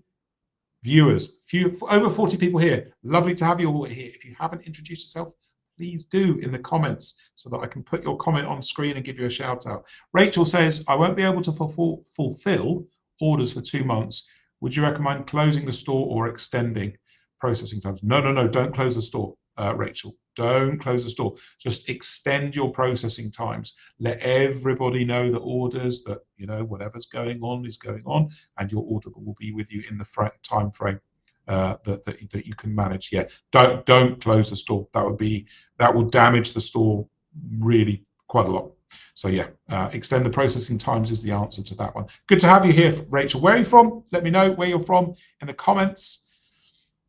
viewers, over 40 people here. Lovely to have you all here. If you haven't introduced yourself, please do in the comments so that I can put your comment on screen and give you a shout out. Rachel says, I won't be able to fulfill orders for 2 months. Would you recommend closing the store or extending processing times? No, don't close the store, Rachel. Don't close the store. Just extend your processing times. Let everybody know the orders, that you know whatever's going on is going on, and your order will be with you in the time frame that you can manage. Yeah, don't close the store. That will damage the store really quite a lot. So yeah, extend the processing times is the answer to that one. Good to have you here, Rachel. Where are you from? Let me know where you're from in the comments.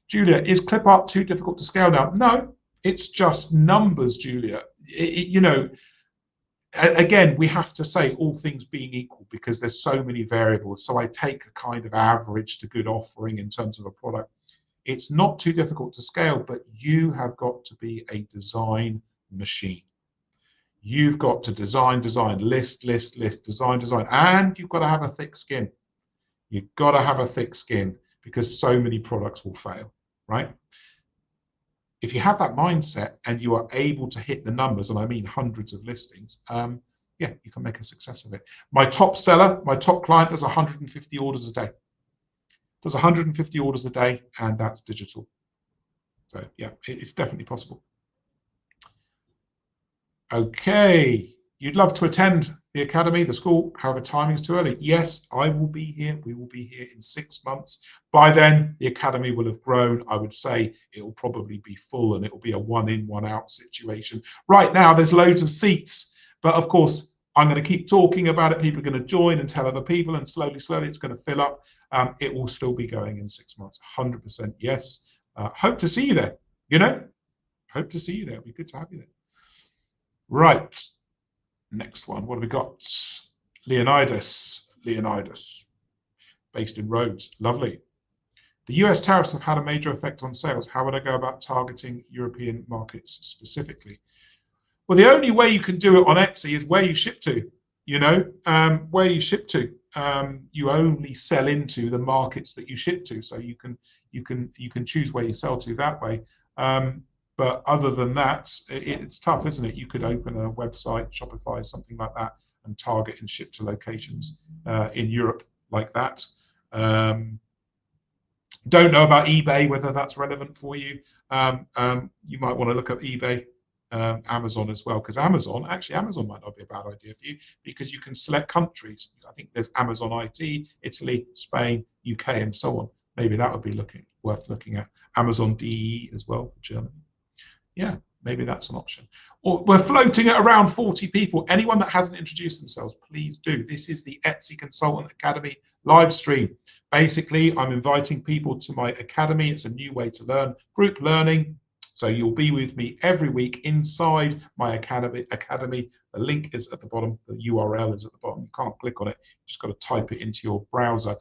Julia, is clip art too difficult to scale now? No, it's just numbers, Julia. You know, again, we have to say all things being equal because there's so many variables. So I take a kind of average to good offering in terms of a product. It's not too difficult to scale, but you have got to be a design machine. You've got to design, list, design, and you've got to have a thick skin. You've got to have a thick skin because so many products will fail, right? If you have that mindset and you are able to hit the numbers, and I mean hundreds of listings, yeah, you can make a success of it. My top seller, my top client does 150 orders a day. Does 150 orders a day, and that's digital. So yeah, it's definitely possible. Okay, you'd love to attend the academy, the school, however timing is too early. Yes, I will be here. We will be here in 6 months. By then, the academy will have grown. I would say it will probably be full and it will be a one in, one out situation. Right now, there's loads of seats, but of course, I'm going to keep talking about it. People are going to join and tell other people, and slowly, it's going to fill up. It will still be going in 6 months, 100% yes. Hope to see you there, you know? Hope to see you there. It'll be good to have you there. Right, next one. What have we got? Leonidas, based in Rhodes. Lovely. The US tariffs have had a major effect on sales. How would I go about targeting European markets specifically? Well, the only way you can do it on Etsy is where you ship to. You know, where you ship to. You only sell into the markets that you ship to, so you can choose where you sell to that way. But other than that, it's tough, isn't it? You could open a website, Shopify, something like that, and target and ship to locations in Europe like that. Don't know about eBay, whether that's relevant for you. You might want to look up eBay, Amazon as well, because Amazon might not be a bad idea for you because you can select countries. I think there's Amazon IT, Italy, Spain, UK, and so on. Maybe that would be worth looking at. Amazon DE as well for Germany. Yeah, maybe that's an option. Or we're floating at around 40 people. Anyone that hasn't introduced themselves, please do. This is the Etsy Consultant Academy live stream. Basically, I'm inviting people to my academy. It's a new way to learn, group learning. So you'll be with me every week inside my academy. The link is at the bottom. The URL is at the bottom. You can't click on it. You just got to type it into your browser.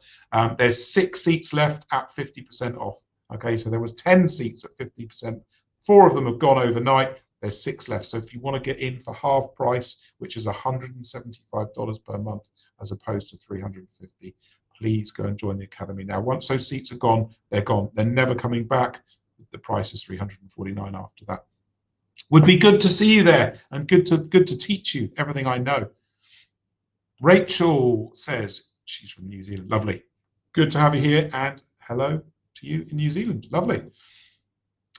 There's 6 seats left at 50% off. Okay, so there was 10 seats at 50%. 4 of them have gone overnight. There's 6 left. So if you want to get in for half price, which is $175 per month, as opposed to $350, please go and join the academy now. Once those seats are gone, they're gone. They're never coming back. The price is $349 after that. Would be good to see you there, and good to teach you everything I know. Rachel says she's from New Zealand. Lovely. Good to have you here, and hello to you in New Zealand. Lovely.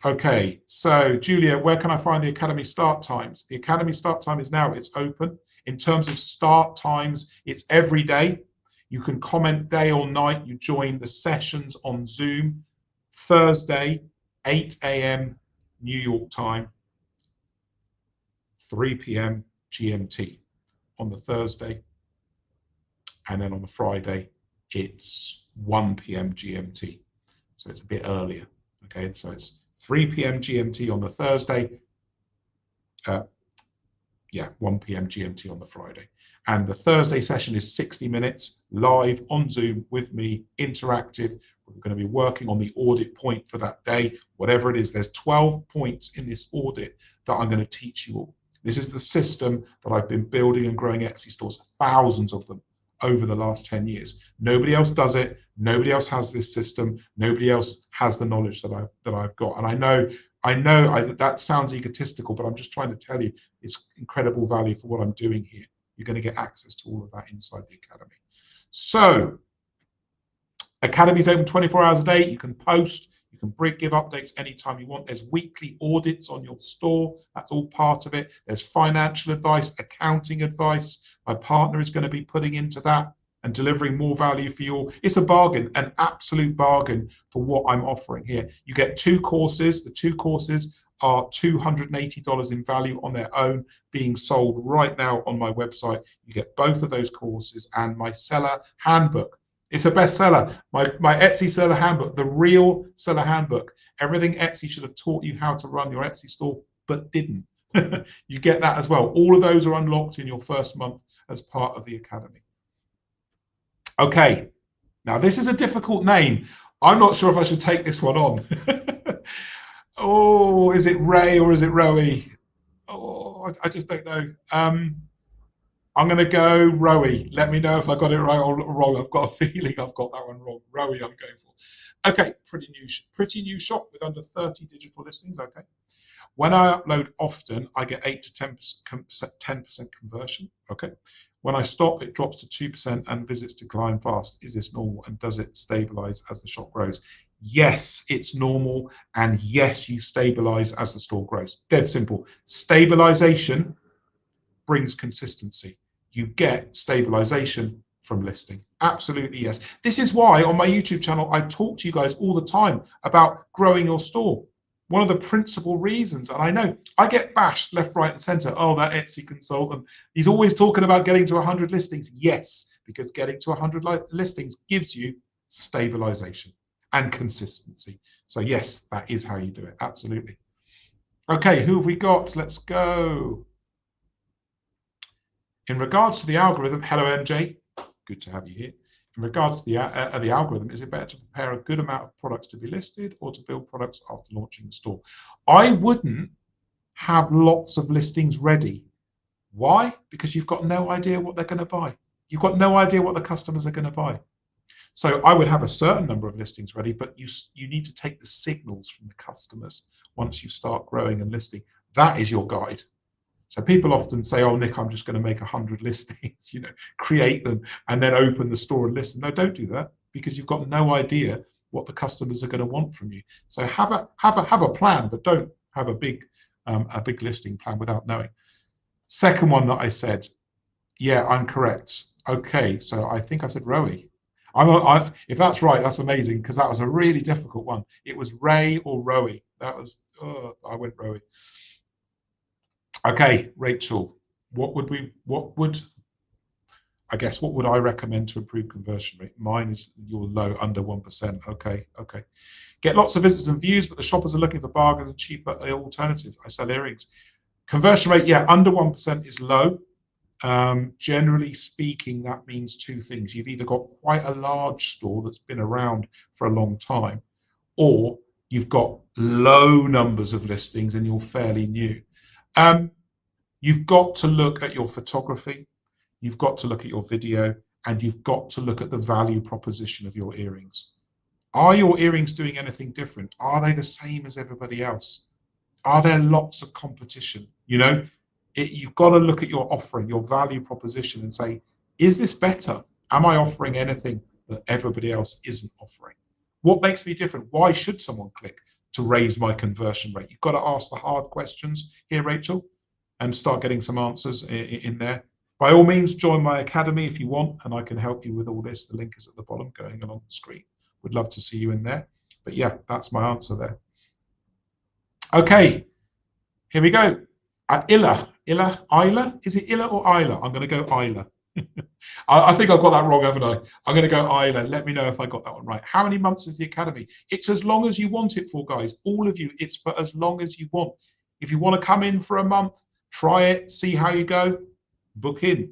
Okay, so Julia, where can I find the academy start times? The academy start time is now, it's open. In terms of start times, it's every day. You can comment day or night. You join the sessions on Zoom. Thursday, 8 a.m. New York time, 3 p.m. GMT on the Thursday, and then on the Friday it's 1 p.m. GMT, so it's a bit earlier. Okay, so it's 3 p.m. GMT on the Thursday, 1 p.m. GMT on the Friday. And the Thursday session is 60 minutes live on Zoom with me, interactive. We're going to be working on the audit point for that day, whatever it is. There's 12 points in this audit that I'm going to teach you all. This is the system that I've been building and growing Etsy stores, thousands of them over the last 10 years. Nobody else does it. Nobody else has this system. Nobody else has the knowledge that I've got. And I know that sounds egotistical, but I'm just trying to tell you it's incredible value for what I'm doing here. You're going to get access to all of that inside the Academy. So, Academy's open 24 hours a day. You can post, you can give updates anytime you want. There's weekly audits on your store. That's all part of it. There's financial advice, accounting advice. My partner is going to be putting into that and delivering more value for you all. It's a bargain, an absolute bargain for what I'm offering here. You get 2 courses. The 2 courses are $280 in value on their own, being sold right now on my website. You get both of those courses and my seller handbook. It's a bestseller. My Etsy seller handbook, the real seller handbook. Everything Etsy should have taught you how to run your Etsy store, but didn't. You get that as well. All of those are unlocked in your first month as part of the Academy. Okay, now this is a difficult name. I'm not sure if I should take this one on. Oh, is it Ray or is it Rowie? Oh, I just don't know. I'm going to go Rowie. Let me know if I got it right or wrong. I've got a feeling I've got that one wrong. Rowie I'm going for. Okay, pretty new shop with under 30 digital listings. Okay. When I upload often, I get 8 to 10% conversion. Okay. When I stop, it drops to 2% and visits decline fast. Is this normal, and does it stabilize as the shop grows? Yes, it's normal, and yes, you stabilize as the store grows. Dead simple. Stabilization brings consistency. You get stabilization from listing. Absolutely, yes. This is why on my YouTube channel, I talk to you guys all the time about growing your store. One of the principal reasons, and I know I get bashed left, right, and center. Oh, that Etsy consultant, he's always talking about getting to 100 listings. Yes, because getting to 100 listings gives you stabilization and consistency. So yes, that is how you do it. Absolutely. Okay, who have we got? Let's go. In regards to the algorithm, hello MJ, good to have you here. In regards to the algorithm, is it better to prepare a good amount of products to be listed or to build products after launching the store? I wouldn't have lots of listings ready. Why? Because you've got no idea what they're going to buy. You've got no idea what the customers are going to buy. So I would have a certain number of listings ready, but you need to take the signals from the customers once you start growing and listing. That is your guide. So people often say, oh, Nick, I'm just going to make 100 listings, create them and then open the store and list them. No, don't do that, because you've got no idea what the customers are going to want from you. So have a plan, but don't have a big listing plan without knowing. Second one that I said, yeah, I'm correct. Okay, so I think I said Rowie. If that's right, that's amazing, because that was a really difficult one. It was Ray or Rowie. That was, I went Rowie. Okay, Rachel, what would I recommend to improve conversion rate? Mine is your low, under 1%. Okay. Get lots of visitors and views, but the shoppers are looking for bargains and cheaper alternatives. I sell earrings. Conversion rate, yeah, under 1% is low. Generally speaking, that means 2 things. You've either got quite a large store that's been around for a long time, or you've got low numbers of listings and you're fairly new. You've got to look at your photography, you've got to look at your video, and you've got to look at the value proposition of your earrings. Are your earrings doing anything different? Are they the same as everybody else? Are there lots of competition? You've got to look at your offering, your value proposition, and say, is this better? Am I offering anything that everybody else isn't offering? What makes me different? Why should someone click to raise my conversion rate? You've got to ask the hard questions here, Rachel, and start getting some answers in there. By all means, join my academy if you want, and I can help you with all this. The link is at the bottom going along the screen. Would love to see you in there. But yeah, that's my answer there. Okay, here we go. Isla? Is it Illa or Isla? I'm going to go Isla. I think I've got that wrong, haven't I? I'm going to go Isla. Let me know if I got that one right. How many months is the academy? It's as long as you want it for, guys. All of you, it's for as long as you want. If you want to come in for a month, try it, see how you go, book in.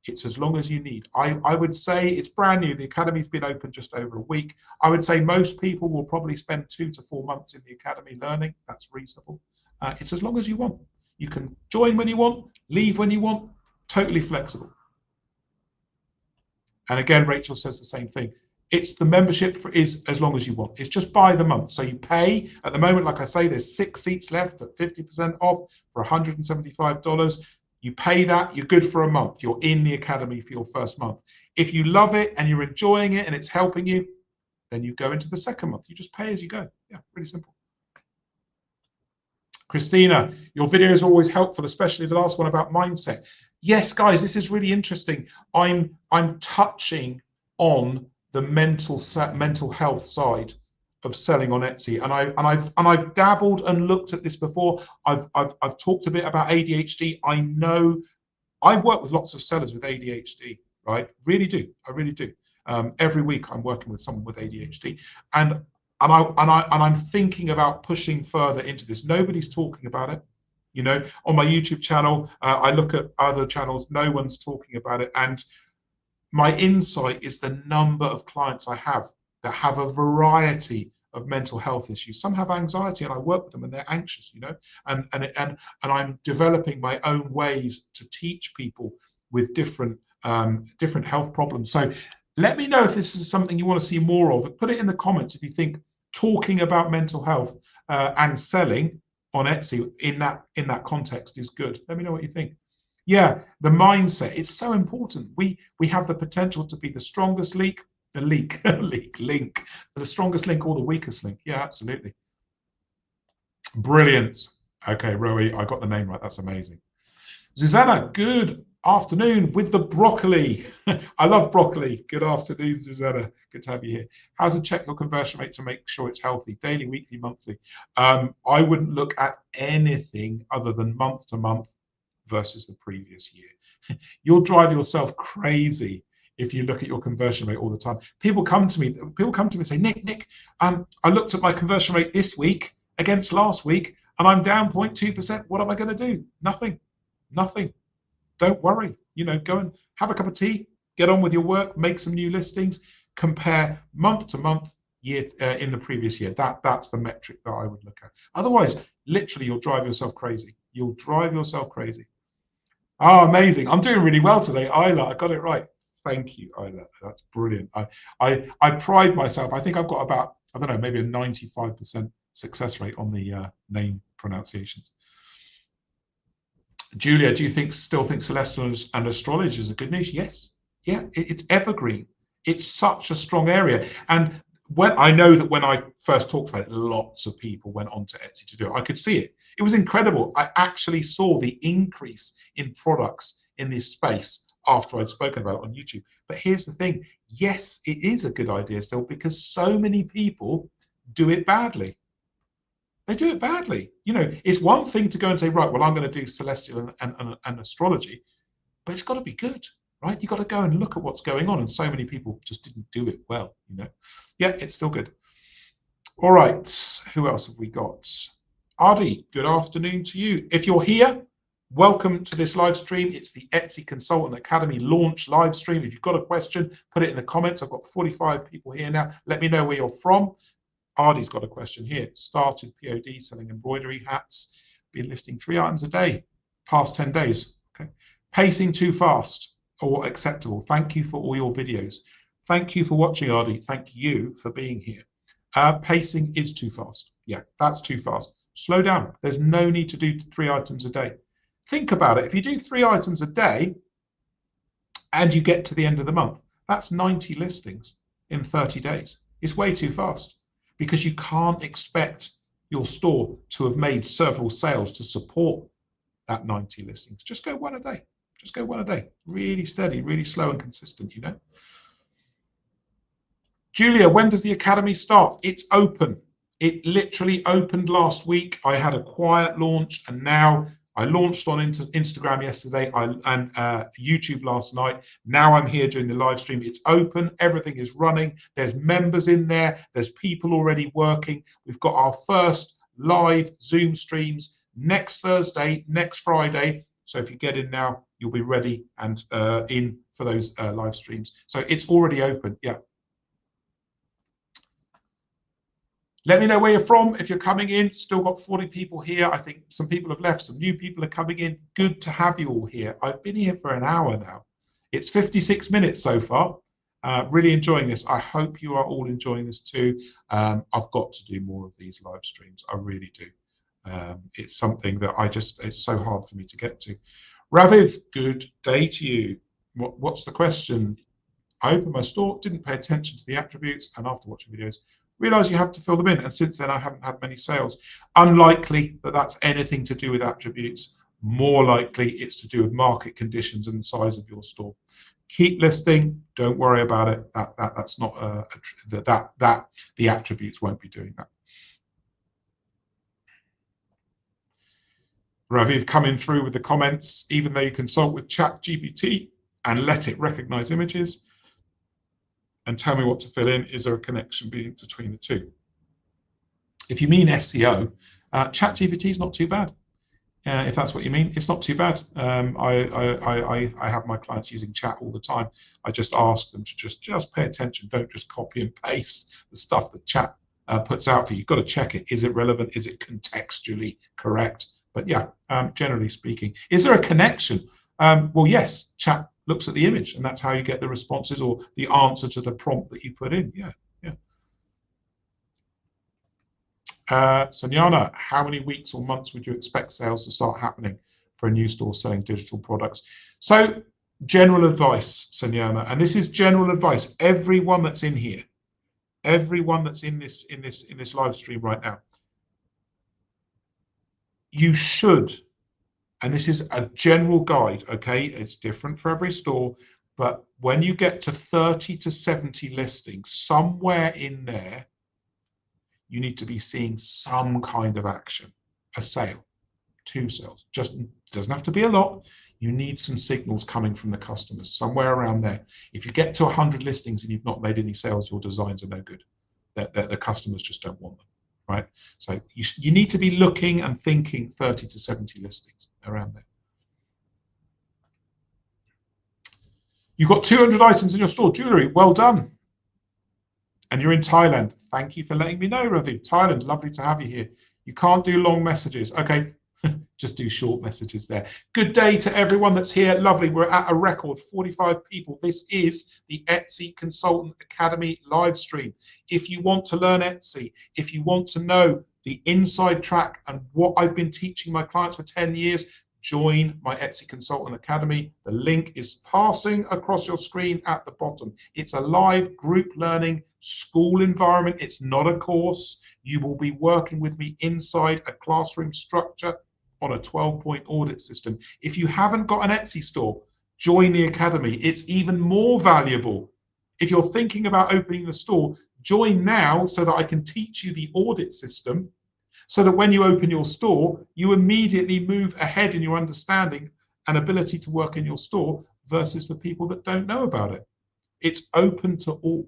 It's as long as you need. I would say it's brand new. The academy's been open just over a week. I would say most people will probably spend 2 to 4 months in the academy learning. That's reasonable. It's as long as you want. You can join when you want, leave when you want, totally flexible. And again, Rachel says the same thing. It's the membership is as long as you want. It's just by the month. So you pay at the moment, like I say, there's 6 seats left at 50% off for $175. You pay that, you're good for a month. You're in the academy for your first month. If you love it and you're enjoying it and it's helping you, then you go into the second month. You just pay as you go. Yeah, pretty simple. Christina, your videos are always helpful, especially the last one about mindset. Yes, guys, this is really interesting. I'm touching on the mental health side of selling on Etsy, and I've dabbled and looked at this before. I've talked a bit about ADHD. I know I work with lots of sellers with ADHD, right? Really do. I really do. Every week I'm working with someone with ADHD, and I'm thinking about pushing further into this. Nobody's talking about it. You know, on my YouTube channel, I look at other channels, no one's talking about it. And my insight is the number of clients I have that have a variety of mental health issues. Some have anxiety, and I work with them, and they're anxious, you know, and I'm developing my own ways to teach people with different health problems. So let me know if this is something you want to see more of. Put it in the comments if you think talking about mental health and selling on Etsy in that context is good. Let me know what you think. Yeah, the mindset, it's so important. We have the potential to be the strongest link, the strongest link or the weakest link. Yeah, absolutely. Brilliant. Okay, Rowie, I got the name right. That's amazing. Susanna, good afternoon with the broccoli. I love broccoli. Good afternoon, Susanna. Good to have you here. How to check your conversion rate to make sure it's healthy? Daily, weekly, monthly? I wouldn't look at anything other than month to month versus the previous year. You'll drive yourself crazy if you look at your conversion rate all the time. People come to me and say, Nick, I looked at my conversion rate this week against last week, and I'm down 0.2%. What am I going to do? Nothing. Don't worry. You know, go and have a cup of tea, get on with your work, make some new listings, compare month to month, year in the previous year. That's the metric that I would look at. Otherwise, literally, you'll drive yourself crazy. You'll drive yourself crazy. Oh, amazing. I'm doing really well today, Isla. I got it right. Thank you, Isla. That's brilliant. I pride myself. I think I've got about, I don't know, maybe a 95% success rate on the name pronunciations. Julia, do you still think celestial and astrology is a good niche? Yes. Yeah, it's evergreen. It's such a strong area. And I know that when I first talked about it, lots of people went onto Etsy to do it. I could see it. It was incredible. I actually saw the increase in products in this space after I'd spoken about it on YouTube. But here's the thing. Yes, it is a good idea still because so many people do it badly. They do it badly. You know, it's one thing to go and say, right, well, I'm going to do celestial and astrology, but it's got to be good, right? You've got to go and look at what's going on. And so many people just didn't do it well, you know. Yeah, it's still good. All right, who else have we got? Adi, good afternoon to you. If you're here, welcome to this live stream. It's the Etsy Consultant Academy launch live stream. If you've got a question, put it in the comments. I've got 45 people here now. Let me know where you're from. Ardy's got a question here. Started POD selling embroidery hats. Been listing 3 items a day. Past 10 days. Okay. Pacing too fast or acceptable. Thank you for all your videos. Thank you for watching, Ardy. Thank you for being here. Pacing is too fast. Yeah, that's too fast. Slow down. There's no need to do 3 items a day. Think about it. If you do 3 items a day and you get to the end of the month, that's 90 listings in 30 days. It's way too fast. Because you can't expect your store to have made several sales to support that 90 listings. Just go 1 a day. Just go 1 a day. Really steady, really slow and consistent, you know. Julia, when does the academy start? It's open. It literally opened last week. I had a quiet launch, and now I launched on Instagram yesterday and YouTube last night. Now I'm here doing the live stream. It's open. Everything is running. There's members in there. There's people already working. We've got our first live Zoom streams next Thursday, next Friday. So if you get in now, you'll be ready and in for those live streams. So it's already open. Yeah. Let me know where you're from. If you're coming in, still got 40 people here. I think some people have left, some new people are coming in. Good to have you all here. I've been here for an hour now. It's 56 minutes so far. Really enjoying this. I hope you are all enjoying this too. I've got to do more of these live streams. I really do. It's something that it's so hard for me to get to. Raviv, good day to you. What's the question? I opened my store, didn't pay attention to the attributes, and after watching videos, realised you have to fill them in. And since then, I haven't had many sales. Unlikely that that's anything to do with attributes. More likely, it's to do with market conditions and the size of your store. Keep listing. Don't worry about it. That's not the attributes won't be doing that. Raviv coming through with the comments. Even though you consult with ChatGPT and let it recognise images, and tell me what to fill in. Is there a connection between the two? If you mean SEO, ChatGPT is not too bad. If that's what you mean, it's not too bad. I have my clients using chat all the time. I just ask them to just pay attention. Don't just copy and paste the stuff that chat puts out for you. You've got to check it. Is it relevant? Is it contextually correct? But yeah, generally speaking, is there a connection? Well, yes, chat looks at the image, and that's how you get the responses or the answer to the prompt that you put in. Yeah. Sanyana, how many weeks or months would you expect sales to start happening for a new store selling digital products? So, general advice, Sanyana, and this is general advice. Everyone that's in here, everyone that's in this live stream right now, you should. And this is a general guide, okay? It's different for every store, but when you get to 30 to 70 listings, somewhere in there, you need to be seeing some kind of action, a sale, 2 sales. Just doesn't have to be a lot. You need some signals coming from the customers, somewhere around there. If you get to 100 listings and you've not made any sales, your designs are no good. The customers just don't want them, right? So you need to be looking and thinking 30 to 70 listings around there. You've got 200 items in your store, jewelry, well done. And you're in Thailand. Thank you for letting me know, Ravi. Thailand, lovely to have you here. You can't do long messages. Okay, just do short messages there. Good day to everyone that's here. Lovely. We're at a record 45 people. This is the Etsy Consultant Academy live stream. If you want to learn Etsy, if you want to know the inside track and what I've been teaching my clients for 10 years, join my Etsy Consultant Academy. The link is passing across your screen at the bottom. It's a live group learning school environment. It's not a course. You will be working with me inside a classroom structure on a 12-point audit system. If you haven't got an Etsy store, join the Academy. It's even more valuable. If you're thinking about opening the store, join now so that I can teach you the audit system, so that when you open your store, you immediately move ahead in your understanding and ability to work in your store versus the people that don't know about it. It's open to all.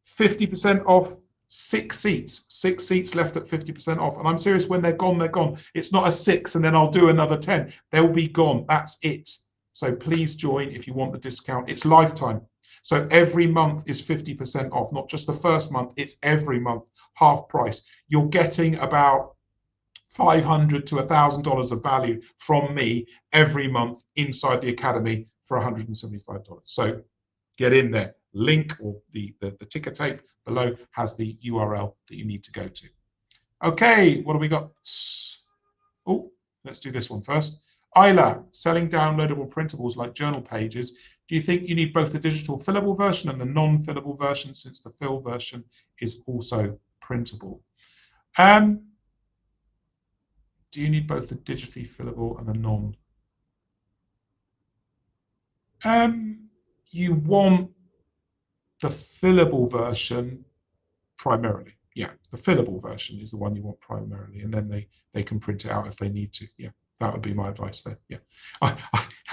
50% off, 6 seats left at 50% off. And I'm serious, when they're gone, they're gone. It's not a 6 and then I'll do another 10. They'll be gone. That's it. So please join if you want the discount. It's lifetime. So every month is 50% off, not just the first month, it's every month, half price. You're getting about $500 to $1,000 of value from me every month inside the Academy for $175. So get in there. Link or the ticker tape below has the URL that you need to go to. Okay, what do we got? Oh, let's do this one first. Isla, selling downloadable printables like journal pages. Do you think you need both the digital fillable version and the non-fillable version, since the fill version is also printable? Do you need both the digitally fillable and the non? You want the fillable version primarily. yeah, the fillable version is the one you want primarily, and then they can print it out if they need to. Yeah, that would be my advice there. Yeah,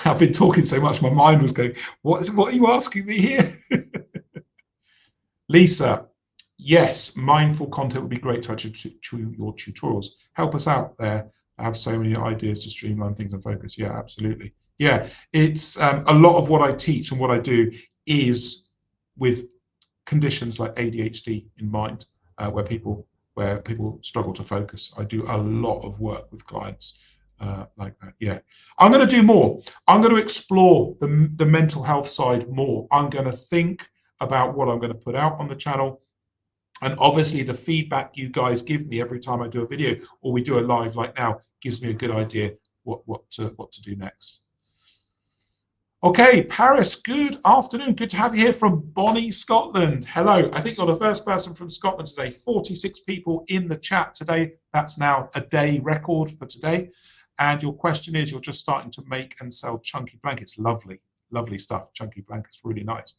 I've been talking so much, my mind was going, what are you asking me here? Lisa, yes, mindful content would be great to add to your tutorials. Help us out there. I have so many ideas to streamline things and focus. Yeah, absolutely. Yeah, it's a lot of what I teach and what I do is with conditions like ADHD in mind, where people struggle to focus. I do a lot of work with clients like that. Yeah, I'm going to do more. I'm going to explore the mental health side more. I'm going to think about what I'm going to put out on the channel. And obviously the feedback you guys give me every time I do a video or we do a live like now gives me a good idea what to do next. Okay, Paris, good afternoon. Good to have you here from Bonnie, Scotland. Hello, I think you're the first person from Scotland today. 46 people in the chat today. That's now a day record for today. And your question is, you're just starting to make and sell chunky blankets. Lovely, lovely stuff. Chunky blankets, really nice.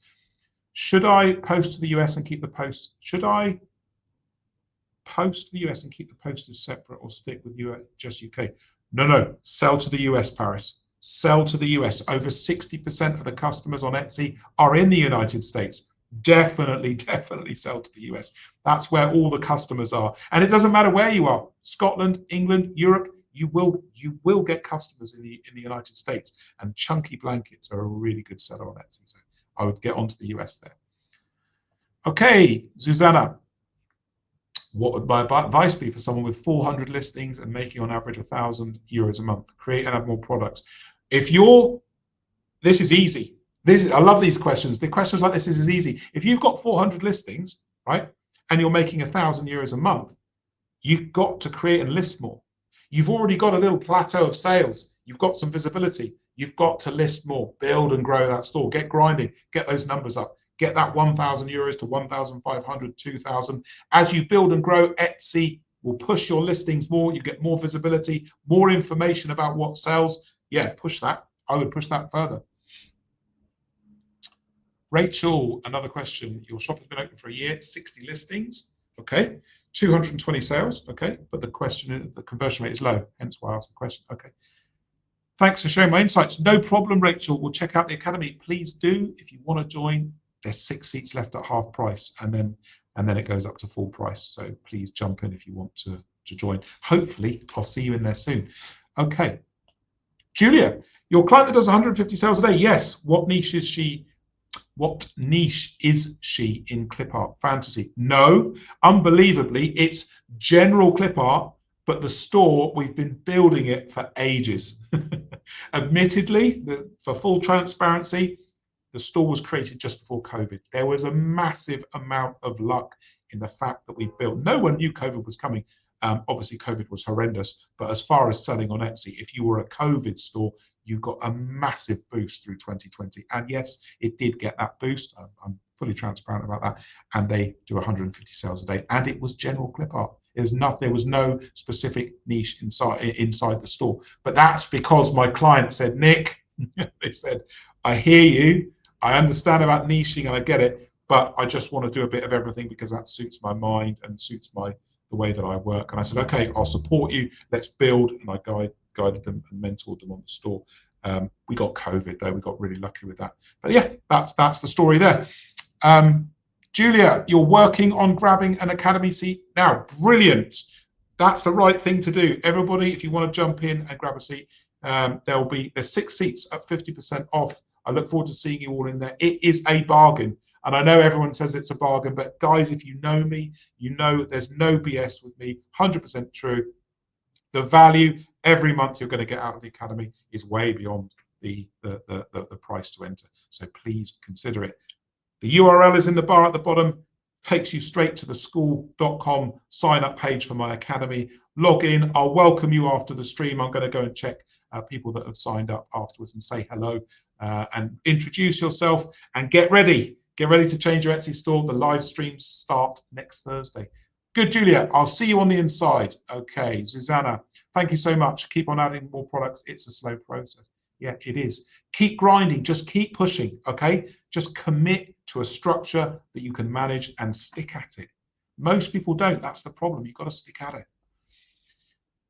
Should I post to the US and keep the post? Should I post to the US and keep the postage separate or stick with just UK? No, sell to the US, Paris. Sell to the US. Over 60% of the customers on Etsy are in the United States. Definitely sell to the US. That's where all the customers are. And it doesn't matter where you are, Scotland, England, Europe, you will get customers in the United States. And chunky blankets are a really good seller on Etsy. So I would get onto the US there. Okay, Susanna. What would my advice be for someone with 400 listings and making on average €1,000 a month? Create and add more products. This is easy. I love these questions. The questions like this is easy. If you've got 400 listings, right, and you're making €1,000 a month, you've got to create and list more. You've already got a little plateau of sales. You've got some visibility. You've got to list more, build and grow that store, get grinding, get those numbers up. Get that €1,000 to 1,500, 2,000. As you build and grow, Etsy will push your listings more. You get more visibility, more information about what sells. Yeah, push that. I would push that further. Rachel, another question. Your shop has been open for a year, 60 listings. Okay, 220 sales. Okay, but the conversion rate is low. Hence why I asked the question. Okay. Thanks for sharing my insights. No problem, Rachel. We'll check out the academy. Please do if you want to join. There's 6 seats left at half price, and then it goes up to full price. So please jump in if you want to join. Hopefully, I'll see you in there soon. Okay, Julia, your client that does 150 sales a day. Yes. What niche is she? What niche is she in clip art? Fantasy? No. Unbelievably, it's general clip art, but the store, we've been building it for ages. Admittedly, for full transparency, the store was created just before COVID. There was a massive amount of luck in the fact that we built. No one knew COVID was coming. Obviously, COVID was horrendous. But as far as selling on Etsy, if you were a COVID store, you got a massive boost through 2020. And yes, it did get that boost. I'm fully transparent about that. And they do 150 sales a day. And it was general clip art. There was no specific niche inside the store. But that's because my client said, Nick, they said, I hear you. I understand about niching and I get it, but I just want to do a bit of everything because that suits my mind and suits the way that I work. And I said, okay, I'll support you. Let's build. And I guided them and mentored them on the store. We got COVID though. We got really lucky with that. But yeah, that's the story there. Julia, you're working on grabbing an academy seat now. Brilliant. That's the right thing to do. Everybody, if you want to jump in and grab a seat, there's 6 seats at 50% off. I look forward to seeing you all in there. It is a bargain. And I know everyone says it's a bargain, but guys, if you know me, you know there's no BS with me, 100% true. The value every month you're going to get out of the academy is way beyond the price to enter. So please consider it. The URL is in the bar at the bottom, takes you straight to the school.com sign up page for my academy. Log in. I'll welcome you after the stream. I'm going to go and check people that have signed up afterwards and say hello and introduce yourself and get ready. Get ready to change your Etsy store. The live streams start next Thursday. Good, Julia. I'll see you on the inside. Okay, Susanna, thank you so much. Keep on adding more products. It's a slow process. Yeah, it is. Keep grinding. Just keep pushing, okay? Just commit to a structure that you can manage and stick at it. Most people don't. That's the problem. You've got to stick at it.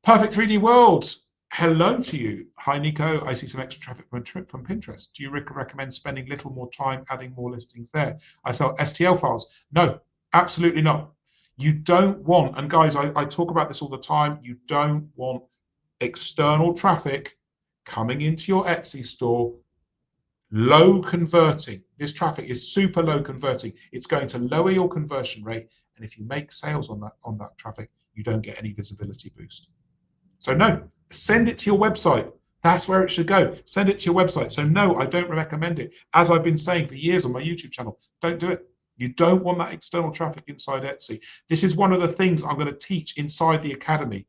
Perfect 3D World. Hello to you. Hi, Nico. I see some extra traffic from Pinterest. Do you recommend spending little more time adding more listings there? I sell STL files. No, absolutely not. You don't want, and guys, I talk about this all the time, you don't want external traffic coming into your Etsy store, low converting. This traffic is super low converting. It's going to lower your conversion rate. And if you make sales on that traffic, you don't get any visibility boost. So no, send it to your website. That's where it should go. Send it to your website. So no, I don't recommend it. As I've been saying for years on my YouTube channel, don't do it. You don't want that external traffic inside Etsy. This is one of the things I'm going to teach inside the academy.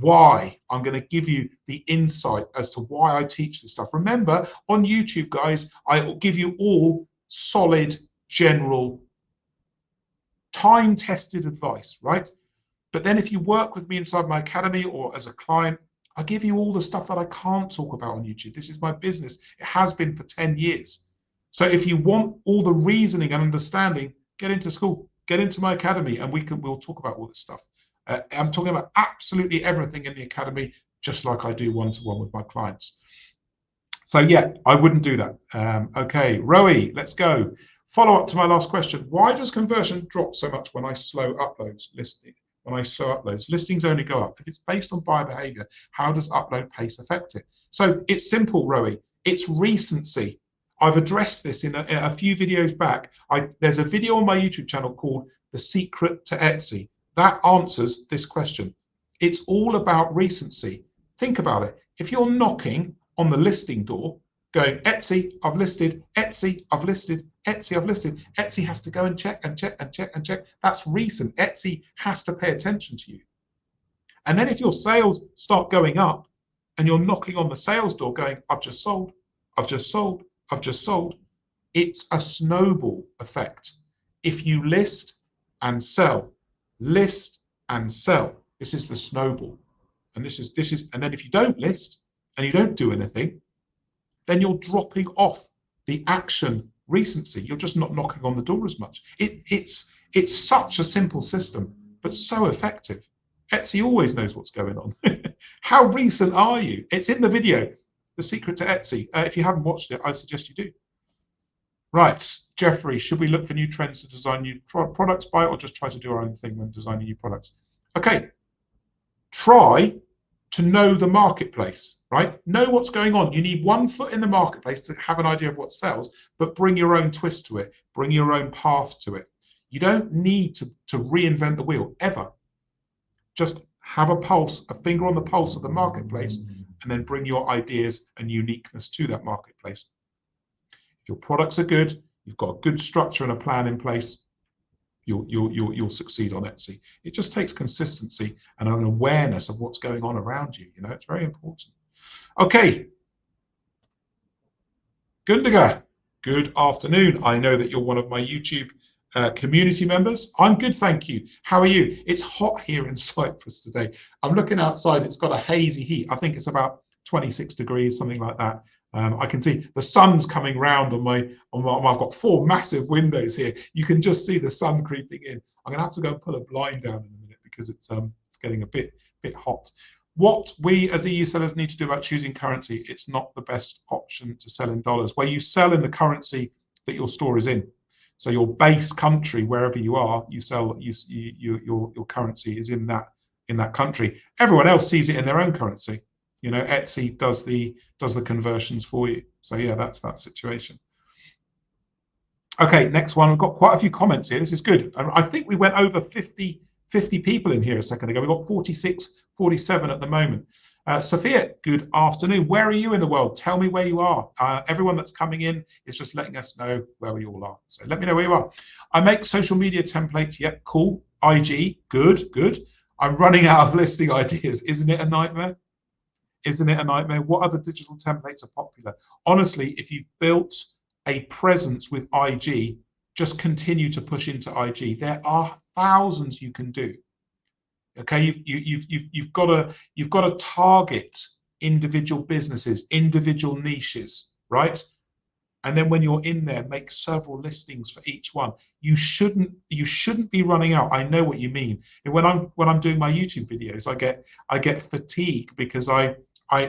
Why? I'm going to give you the insight as to why I teach this stuff. Remember, on YouTube, guys, I will give you all solid, general, time-tested advice, right? But then if you work with me inside my academy or as a client, I give you all the stuff that I can't talk about on YouTube. This is my business. It has been for 10 years. So if you want all the reasoning and understanding, get into school, get into my academy, and we'll talk about all this stuff. I'm talking about absolutely everything in the academy, just like I do one-to-one with my clients. So yeah, I wouldn't do that. Okay, Rowie, let's go. Follow up to my last question. Why does conversion drop so much when I slow uploads listing? When I slow uploads, listings only go up. If it's based on buyer behavior, how does upload pace affect it? So it's simple, Rowie. It's recency. I've addressed this in a few videos back. There's a video on my YouTube channel called The Secret to Etsy. That answers this question. It's all about recency. Think about it. If you're knocking on the listing door, going, Etsy, I've listed, Etsy, I've listed, Etsy, I've listed, Etsy has to go and check and check and check and check. That's recent. Etsy has to pay attention to you. And then if your sales start going up and you're knocking on the sales door going, I've just sold, I've just sold, I've just sold, it's a snowball effect. If you list and sell, list and sell, this is the snowball. And this is, and then if you don't list and you don't do anything, then you're dropping off the action recency. You're just not knocking on the door as much. It's such a simple system, but so effective. Etsy always knows what's going on. How recent are you? It's in the video, The Secret to Etsy. If you haven't watched it, I suggest you do. Right, Jeffrey, should we look for new trends to design new products by, or just try to do our own thing when designing new products? Okay, try to know the marketplace, right? Know what's going on. You need 1 foot in the marketplace to have an idea of what sells, but bring your own twist to it, bring your own path to it. You don't need to reinvent the wheel, ever. Just have a pulse, a finger on the pulse of the marketplace, and then bring your ideas and uniqueness to that marketplace. If your products are good, you've got a good structure and a plan in place, you'll succeed on Etsy. It just takes consistency and an awareness of what's going on around you. You know, it's very important. Okay, Gundiga, good afternoon. I know that you're one of my YouTube community members. I'm good, thank you. How are you? It's hot here in Cyprus today. I'm looking outside. It's got a hazy heat. I think it's about 26 degrees, something like that. I can see the sun's coming round on my, I've got 4 massive windows here. You can just see the sun creeping in. I'm gonna have to go and pull a blind down in a minute because it's getting a bit hot. What we as EU sellers need to do about choosing currency, it's not the best option to sell in dollars. Where you sell in the currency that your store is in. So your base country, wherever you are, you sell, your currency is in that country. Everyone else sees it in their own currency. You know, Etsy does the conversions for you. So yeah, that's that situation. Okay, next one. We've got quite a few comments here. This is good. I think we went over 50 people in here a second ago. We've got 46, 47 at the moment. Sophia, good afternoon. Where are you in the world? Tell me where you are. Everyone that's coming in is just letting us know where we all are. So let me know where you are. I make social media templates. Yep, cool. IG, good, good. I'm running out of listing ideas. Isn't it a nightmare? Isn't it a nightmare? What other digital templates are popular? Honestly, if you've built a presence with IG, just continue to push into IG. There are thousands you can do. Okay, you've got to target individual businesses, individual niches, right? And then when you're in there, make several listings for each one. You shouldn't be running out. I know what you mean. And when I'm doing my YouTube videos, I get fatigued because I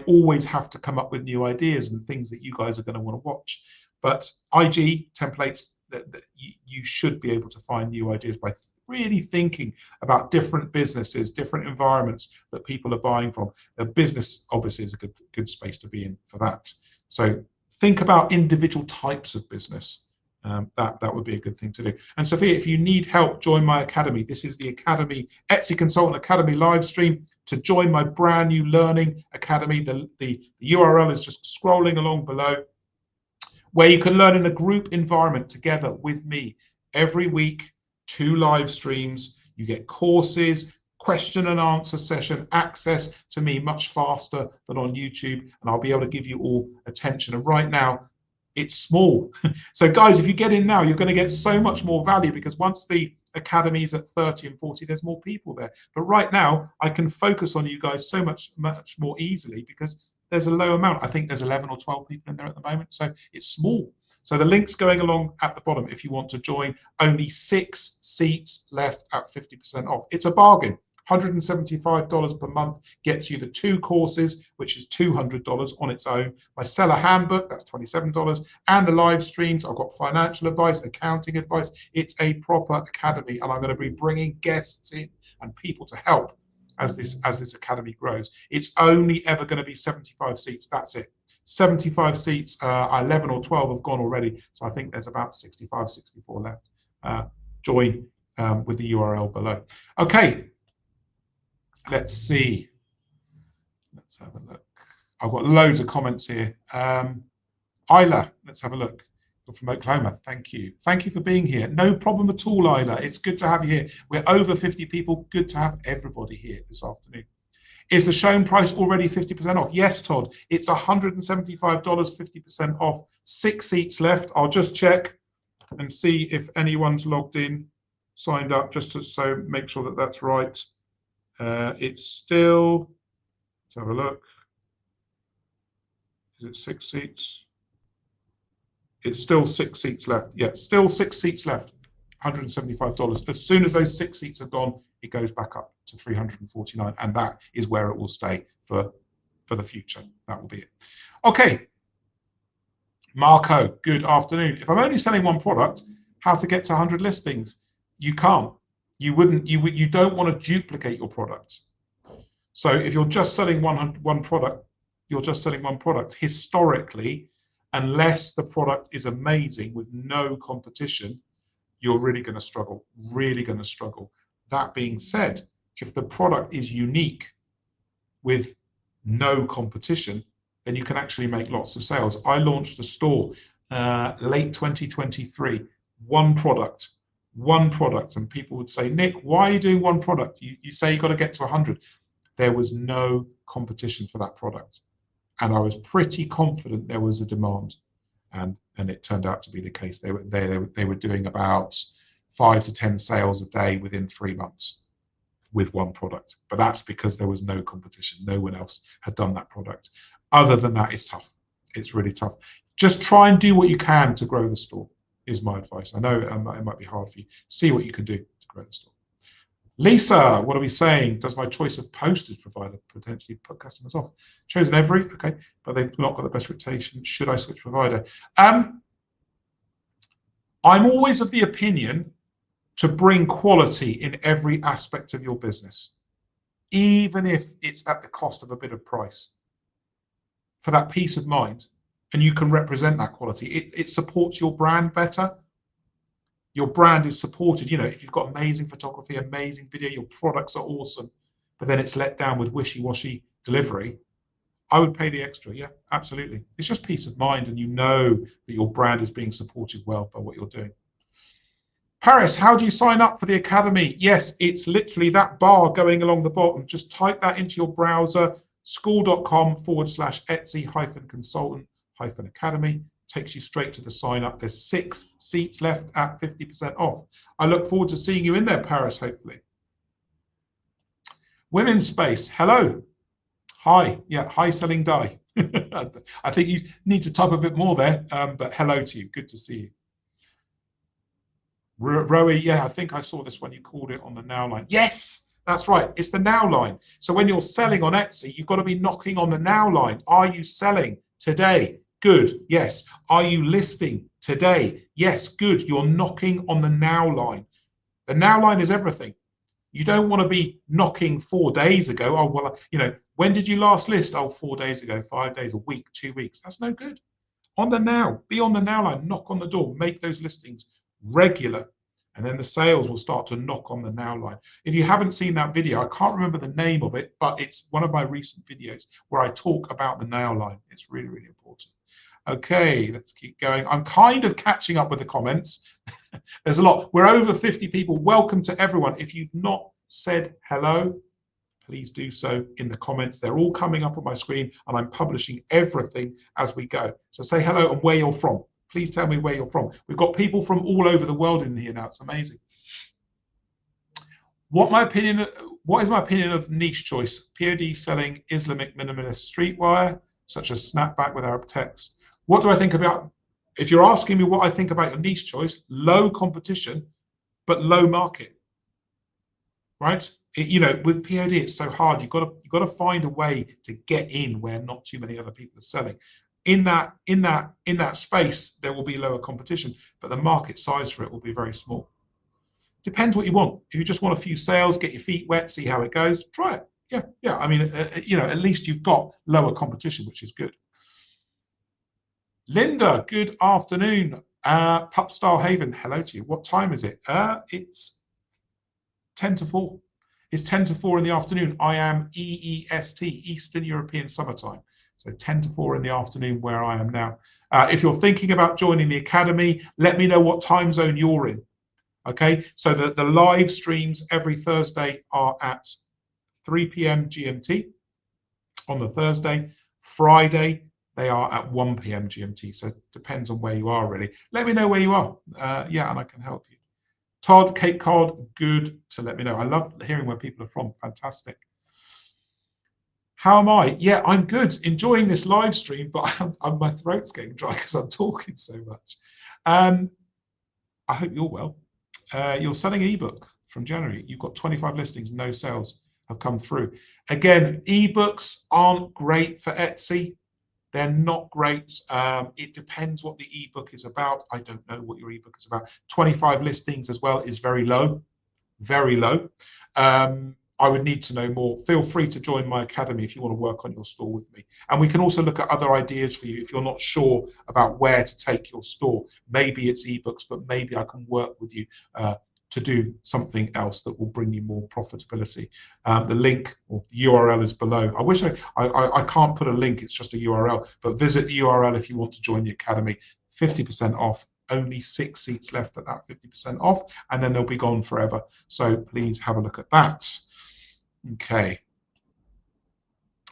always have to come up with new ideas and things that you guys are going to want to watch. But IG templates, that you should be able to find new ideas by really thinking about different businesses, different environments that people are buying from. A business obviously is a good space to be in for that. So think about individual types of business. That would be a good thing to do. And Sophia, if you need help, join my academy. This is the Academy, Etsy Consultant Academy live stream. To join my brand new learning academy, the URL is just scrolling along below, where you can learn in a group environment together with me every week, 2 live streams. You get courses, question and answer session, access to me much faster than on YouTube, and I'll be able to give you all attention. And right now, it's small. So guys, if you get in now, you're going to get so much more value, because once the academy is at 30 and 40, there's more people there. But right now, I can focus on you guys so much more easily because there's a low amount. I think there's 11 or 12 people in there at the moment, so it's small. So the link's going along at the bottom if you want to join. Only 6 seats left at 50% off. It's a bargain. $175 per month gets you the 2 courses, which is $200 on its own. My seller handbook, that's $27, and the live streams. I've got financial advice, accounting advice. It's a proper academy, and I'm going to be bringing guests in and people to help as this academy grows. It's only ever going to be 75 seats. That's it. 75 seats. 11 or 12 have gone already, so I think there's about 65, 64 left. Join with the URL below. Okay. Let's see. Let's have a look. I've got loads of comments here. Isla, let's have a look. You're from Oklahoma. Thank you. Thank you for being here. No problem at all, Isla. It's good to have you here. We're over 50 people. Good to have everybody here this afternoon. Is the shown price already 50% off? Yes, Todd. It's $175, 50% off. 6 seats left. I'll just check and see if anyone's logged in, signed up, just to so make sure that that's right. It's still, let's have a look. Is it 6 seats? It's still 6 seats left. Yeah, still 6 seats left. $175. As soon as those 6 seats are gone, it goes back up to $349, and that is where it will stay for the future. That will be it. Okay. Marco, good afternoon. If I'm only selling one product, how to get to 100 listings? You can't. You don't want to duplicate your product. So if you're just selling one product, you're just selling one product. Historically, unless the product is amazing with no competition, you're really going to struggle, That being said, if the product is unique with no competition, then you can actually make lots of sales. I launched a store late 2023, one product, and people would say, Nick, why are you doing one product? You say you got to get to 100. There was no competition for that product, and I was pretty confident there was a demand, and it turned out to be the case. They were doing about 5 to 10 sales a day within 3 months with one product, but that's because there was no competition. No one else had done that product. Other than that, it's tough. It's really tough. Just try and do what you can to grow the store, is my advice. I know it might be hard for you. See what you can do to grow the store. Lisa, what are we saying? Does my choice of postage provider potentially put customers off? Chosen every, okay, but they've not got the best reputation. Should I switch provider? I'm always of the opinion to bring quality in every aspect of your business, even if it's at the cost of a bit of price. For that peace of mind, and you can represent that quality. It supports your brand better. Your brand is supported. You know, if you've got amazing photography, amazing video, your products are awesome, but then it's let down with wishy-washy delivery, I would pay the extra. Yeah, absolutely. It's just peace of mind, and you know that your brand is being supported well by what you're doing. Paris, how do you sign up for the Academy? Yes, it's literally that bar going along the bottom. Just type that into your browser, school.com/etsy-consultant-academy. Takes you straight to the sign up. There's 6 seats left at 50% off. I look forward to seeing you in there, Paris, hopefully. Women's Space, hello. Hi, yeah, hi Selling Die. I think you need to type a bit more there, but hello to you. Good to see you. Rowie, yeah, I think I saw this one. You called it on the now line. Yes, that's right. It's the now line. So when you're selling on Etsy, you've got to be knocking on the now line. Are you selling today? Good. Yes. Are you listing today? Yes. Good. You're knocking on the now line. The now line is everything. You don't want to be knocking 4 days ago. Oh, well, when did you last list? Oh, 4 days ago, 5 days, a week, 2 weeks. That's no good. On the now, be on the now line, knock on the door, make those listings regular. And then the sales will start to knock on the now line. If you haven't seen that video, I can't remember the name of it, but it's one of my recent videos where I talk about the now line. It's really, really important. Okay, let's keep going. I'm kind of catching up with the comments. There's a lot. We're over 50 people. Welcome to everyone. If you've not said hello, please do so in the comments. They're all coming up on my screen, and I'm publishing everything as we go. So say hello and where you're from. Please tell me where you're from. We've got people from all over the world in here now. It's amazing. What is my opinion of niche choice? POD selling Islamic minimalist streetwear, such as snapback with Arab text. What do I think about? If you're asking me what I think about your niche choice, low competition, but low market, right? With POD, it's so hard. You've got to find a way to get in where not too many other people are selling. In that space, there will be lower competition, but the market size for it will be very small. Depends what you want. If you just want a few sales, get your feet wet, see how it goes, try it. Yeah. I mean, at least you've got lower competition, which is good. Linda, good afternoon. Pupstyle Haven, hello to you. What time is it? It's 10 to 4. It's 10 to 4 in the afternoon. I am EEST, Eastern European Summertime. So 10 to 4 in the afternoon where I am now. If you're thinking about joining the Academy, let me know what time zone you're in. Okay, so the live streams every Thursday are at 3 p.m. GMT on the Thursday. Friday, they are at 1 p.m. GMT. So it depends on where you are, really. Let me know where you are. Yeah, and I can help you. Todd, Cape Cod, good to let me know. I love hearing where people are from. Fantastic. How am I? Yeah, I'm good. Enjoying this live stream, but my throat's getting dry because I'm talking so much. I hope you're well. You're selling an ebook from January. You've got 25 listings, no sales have come through. Again, ebooks aren't great for Etsy. They're not great. It depends what the ebook is about. I don't know what your ebook is about. 25 listings as well is very low, very low. I would need to know more. Feel free to join my academy if you want to work on your store with me. And we can also look at other ideas for you if you're not sure about where to take your store. Maybe it's ebooks, but maybe I can work with you to do something else that will bring you more profitability. The link or the URL is below. I wish I can't put a link, it's just a URL, but visit the URL if you want to join the academy. 50% off. Only 6 seats left at that 50% off, and then they'll be gone forever. So please have a look at that. Okay.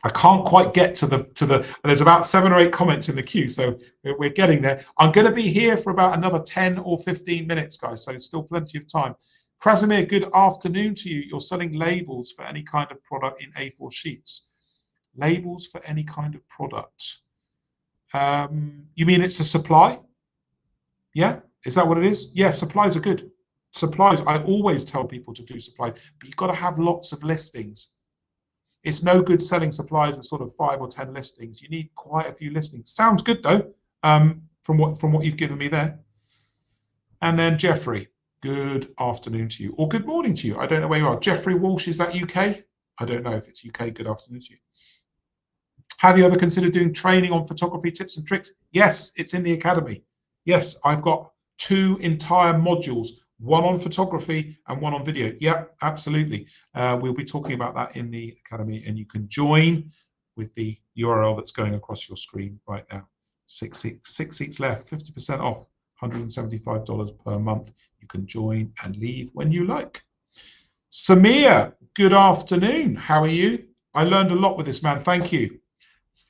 I can't quite get to the. There's about 7 or 8 comments in the queue, so we're getting there. I'm going to be here for about another 10 or 15 minutes, guys. So still plenty of time. Krasimir, good afternoon to you. You're selling labels for any kind of product in A4 sheets. Labels for any kind of product. You mean it's a supply? Yeah, is that what it is? Yeah, supplies are good. Supplies, I always tell people to do supply, but you've got to have lots of listings. It's no good selling supplies with sort of 5 or 10 listings. You need quite a few listings. Sounds good though, from what you've given me there. And then Jeffrey, good afternoon to you, or good morning to you. I don't know where you are. Jeffrey Walsh, is that UK? I don't know if it's UK. Good afternoon to you. Have you ever considered doing training on photography tips and tricks? Yes, it's in the academy. Yes, I've got 2 entire modules, one on photography and one on video. Yeah, absolutely. We'll be talking about that in the academy, and you can join with the URL that's going across your screen right now. 6 seats left, 50% off, $175 per month. You can join and leave when you like. Samir, good afternoon. How are you? I learned a lot with this man. Thank you.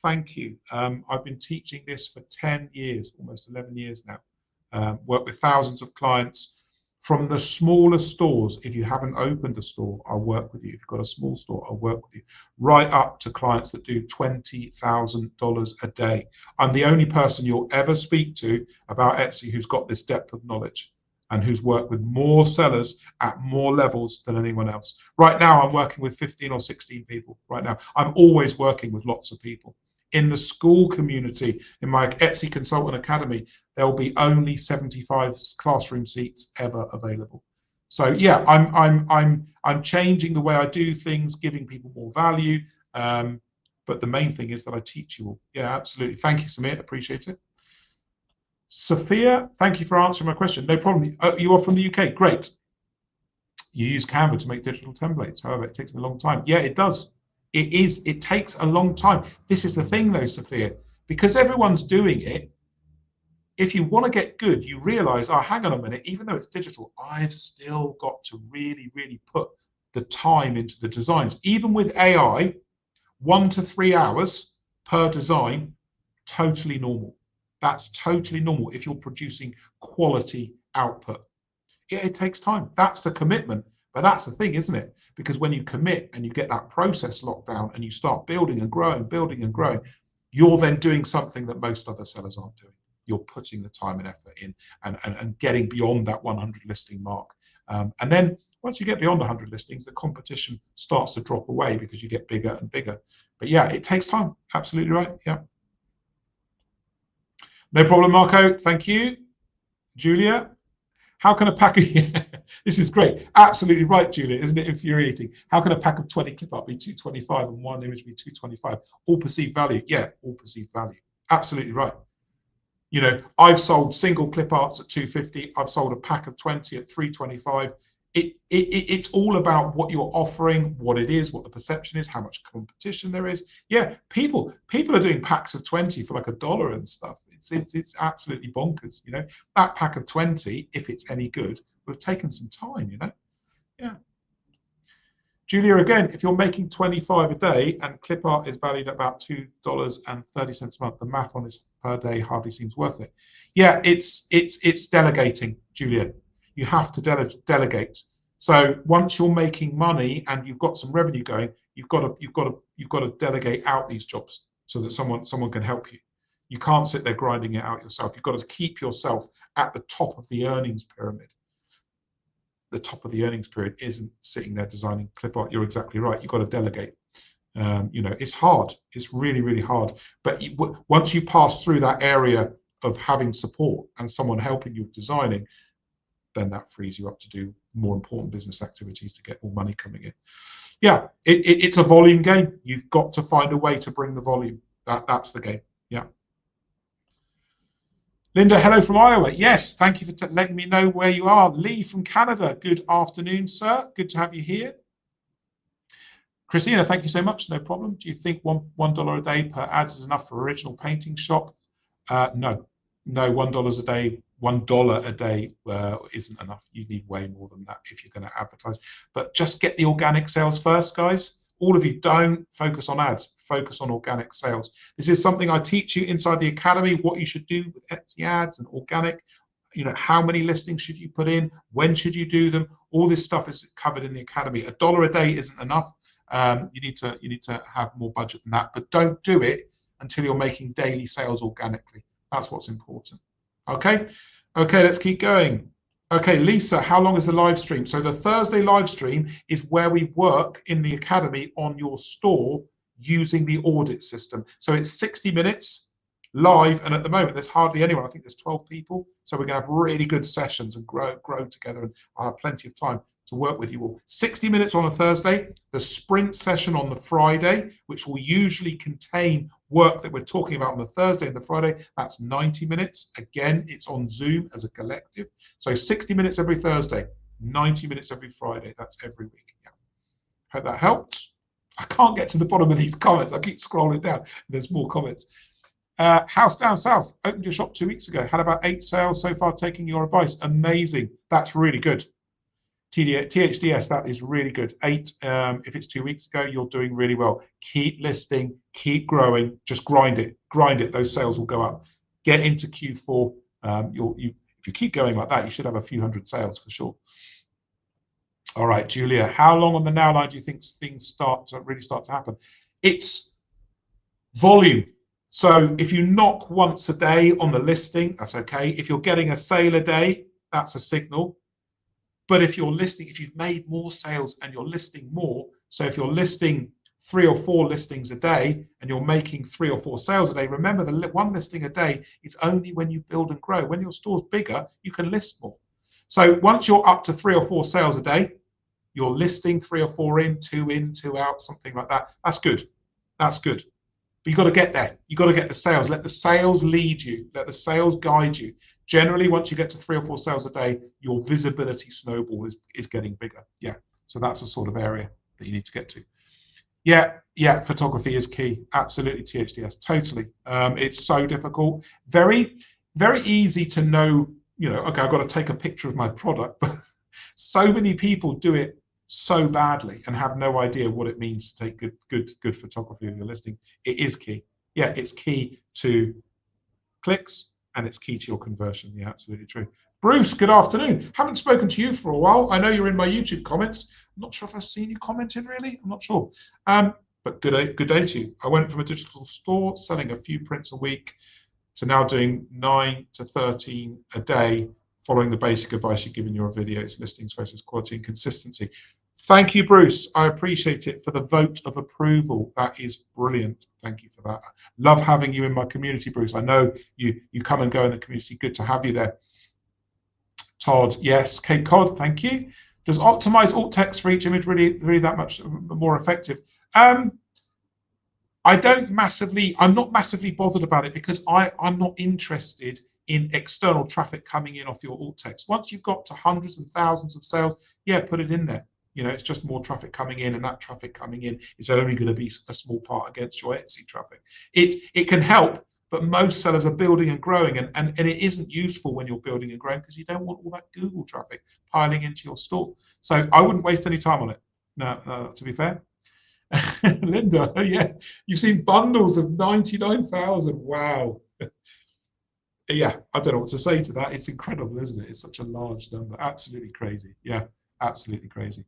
Thank you. I've been teaching this for 10 years, almost 11 years now. Worked with thousands of clients, From the smaller stores, if you haven't opened a store, I'll work with you. If you've got a small store, I'll work with you. Right up to clients that do $20,000 a day. I'm the only person you'll ever speak to about Etsy who's got this depth of knowledge and who's worked with more sellers at more levels than anyone else. Right now, I'm working with 15 or 16 people right now. I'm always working with lots of people. In the school community, in my Etsy Consultant Academy, there will be only 75 classroom seats ever available. So yeah, I'm changing the way I do things, giving people more value. But the main thing is that I teach you all. Yeah, absolutely. Thank you, Samir. Appreciate it. Sophia, thank you for answering my question. No problem. You are from the UK. Great. You use Canva to make digital templates. However, it takes me a long time. Yeah, it does. It takes a long time. This is the thing though, Sophia, because everyone's doing it. If you want to get good, you realize, oh, hang on a minute, even though it's digital, I've still got to really, really put the time into the designs. Even with AI, 1 to 3 hours per design, totally normal. That's totally normal if you're producing quality output. Yeah, it takes time. That's the commitment. But that's the thing, isn't it? Because when you commit and you get that process locked down and you start building and growing, you're then doing something that most other sellers aren't doing. You're putting the time and effort in and getting beyond that 100 listing mark. And then once you get beyond 100 listings, the competition starts to drop away because you get bigger and bigger. But yeah, it takes time. Absolutely right. Yeah. No problem, Marco. Thank you. Julia, how can a pack of... This is great. Absolutely right, Julia. Isn't it infuriating? How can a pack of 20 clip art be 225 and one image be 225? All perceived value. Yeah, all perceived value. Absolutely right. You know, I've sold single clip arts at 250. I've sold a pack of 20 at 325. It's all about what you're offering, what it is, what the perception is, how much competition there is. Yeah, people are doing packs of 20 for like $1 and stuff. It's absolutely bonkers. You know, that pack of 20, if it's any good, would have taken some time. You know, yeah. Julia, again, if you're making 25 a day and clip art is valued at about $2.30 a month, the math on this per day hardly seems worth it. Yeah, it's delegating, Julia. You have to delegate. So once you're making money and you've got some revenue going, you've got to delegate out these jobs so that someone can help you. You can't sit there grinding it out yourself. You've got to keep yourself at the top of the earnings pyramid. The top of the earnings period isn't sitting there designing clip art. You're exactly right. You've got to delegate. You know, it's hard. It's really, really hard. But once you pass through that area of having support and someone helping you with designing, then that frees you up to do more important business activities to get more money coming in. Yeah, it's a volume game. You've got to find a way to bring the volume. That's the game. Yeah. Linda, hello from Iowa. Yes, thank you for letting me know where you are. Lee from Canada, good afternoon, sir. Good to have you here. Christina, thank you so much. No problem. Do you think $1 a day per ads is enough for original painting shop? No, $1 a day. $1 a day isn't enough. You need way more than that if you're going to advertise. But just get the organic sales first, guys. All of you, don't focus on ads, focus on organic sales. This is something I teach you inside the academy, what you should do with Etsy ads and organic. You know, how many listings should you put in? When should you do them? All this stuff is covered in the academy. $1 a day isn't enough. You need to have more budget than that, but don't do it until you're making daily sales organically. That's what's important. Okay, let's keep going. Okay, Lisa, how long is the live stream? So the Thursday live stream is where we work in the academy on your store using the audit system. So it's 60 minutes live, and at the moment there's hardly anyone. I think there's 12 people. So we're going to have really good sessions and grow together, and I'll have plenty of time to work with you all. 60 minutes on a Thursday, the sprint session on the Friday, which will usually contain work that we're talking about on the Thursday and the Friday, that's 90 minutes. Again, it's on Zoom as a collective. So 60 minutes every Thursday, 90 minutes every Friday. That's every week. Yeah. Hope that helped. I can't get to the bottom of these comments. I keep scrolling down. There's more comments. House Down South, opened your shop 2 weeks ago. Had about 8 sales so far, taking your advice. Amazing. That's really good. THDS, that is really good. 8, if it's 2 weeks ago, you're doing really well. Keep listing, keep growing, just grind it. Those sales will go up. Get into Q4. If If you keep going like that, you should have a few hundred sales for sure. All right, Julia, how long on the now line do you think things really start to happen? It's volume. So if you knock once a day on the listing, that's okay. If you're getting a sale a day, that's a signal. But if you've made more sales and you're listing more, so if you're listing 3 or 4 listings a day and you're making 3 or 4 sales a day, remember the one listing a day is only when you build and grow. When your store's bigger, you can list more. So once you're up to 3 or 4 sales a day, you're listing 3 or 4 in, 2 out, something like that. That's good. That's good. But you've got to get there. You've got to get the sales. Let the sales lead you. Let the sales guide you. Generally, once you get to 3 or 4 sales a day, your visibility snowball is getting bigger. Yeah. So that's the sort of area that you need to get to. Yeah, photography is key. Absolutely, THDS, totally. It's so difficult. Very, very easy to know, okay, I've got to take a picture of my product, but so many people do it so badly and have no idea what it means to take good photography of your listing. It is key. Yeah, it's key to clicks and it's key to your conversion. Yeah, absolutely true. Bruce, good afternoon. Haven't spoken to you for a while. I know you're in my YouTube comments. I'm not sure if I've seen you commented really. I'm not sure. But good day to you. I went from a digital store selling a few prints a week to now doing 9 to 13 a day, following the basic advice you give in your videos, listings, photos, quality, and consistency. Thank you, Bruce. I appreciate it for the vote of approval. That is brilliant. Thank you for that. Love having you in my community, Bruce. I know you come and go in the community. Good to have you there. Todd, yes. Cape Cod, thank you. Does optimized alt text for each image really that much more effective? I'm not massively bothered about it because I'm not interested in external traffic coming in off your alt text. Once you've got to hundreds and thousands of sales, yeah, put it in there. It's just more traffic coming in, and that traffic coming in is only going to be a small part against your Etsy traffic. It can help, but most sellers are building and growing, and it isn't useful when you're building and growing because you don't want all that Google traffic piling into your store. So I wouldn't waste any time on it. No, to be fair. Linda, yeah, you've seen bundles of 99,000. Wow. Yeah, I don't know what to say to that. It's incredible, isn't it? It's such a large number. Absolutely crazy. Yeah, absolutely crazy.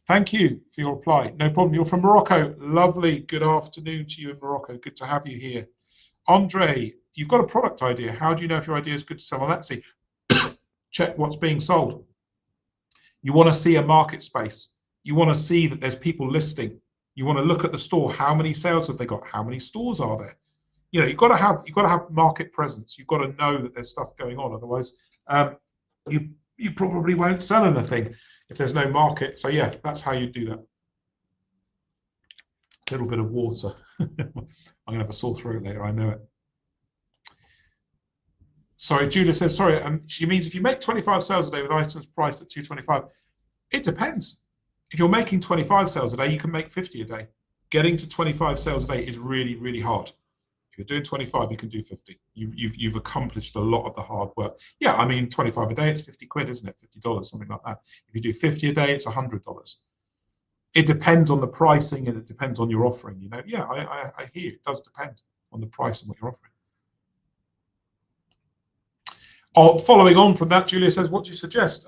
Thank you for your reply. No problem. You're from Morocco. Lovely. Good afternoon to you in Morocco. Good to have you here. Andre, you've got a product idea. How do you know if your idea is good to sell on Etsy? Check what's being sold. You want to see a market space. You want to see that there's people listing. You want to look at the store. How many sales have they got? How many stores are there? You've got to have market presence. You've got to know that there's stuff going on. Otherwise, you probably won't sell anything if there's no market. So yeah, that's how you do that. A little bit of water. I'm gonna have a sore throat later. I know it. Sorry, Julia says sorry. She means if you make 25 sales a day with items priced at $225, it depends. If you're making 25 sales a day, you can make 50 a day. Getting to 25 sales a day is really, really hard. If you're doing 25, you can do 50. You've accomplished a lot of the hard work. Yeah, I mean, 25 a day, it's 50 quid, isn't it? $50, something like that. If you do 50 a day, it's $100. It depends on the pricing and it depends on your offering. Yeah, I hear you. It does depend on the price and what you're offering. Following on from that, Julia says, what do you suggest?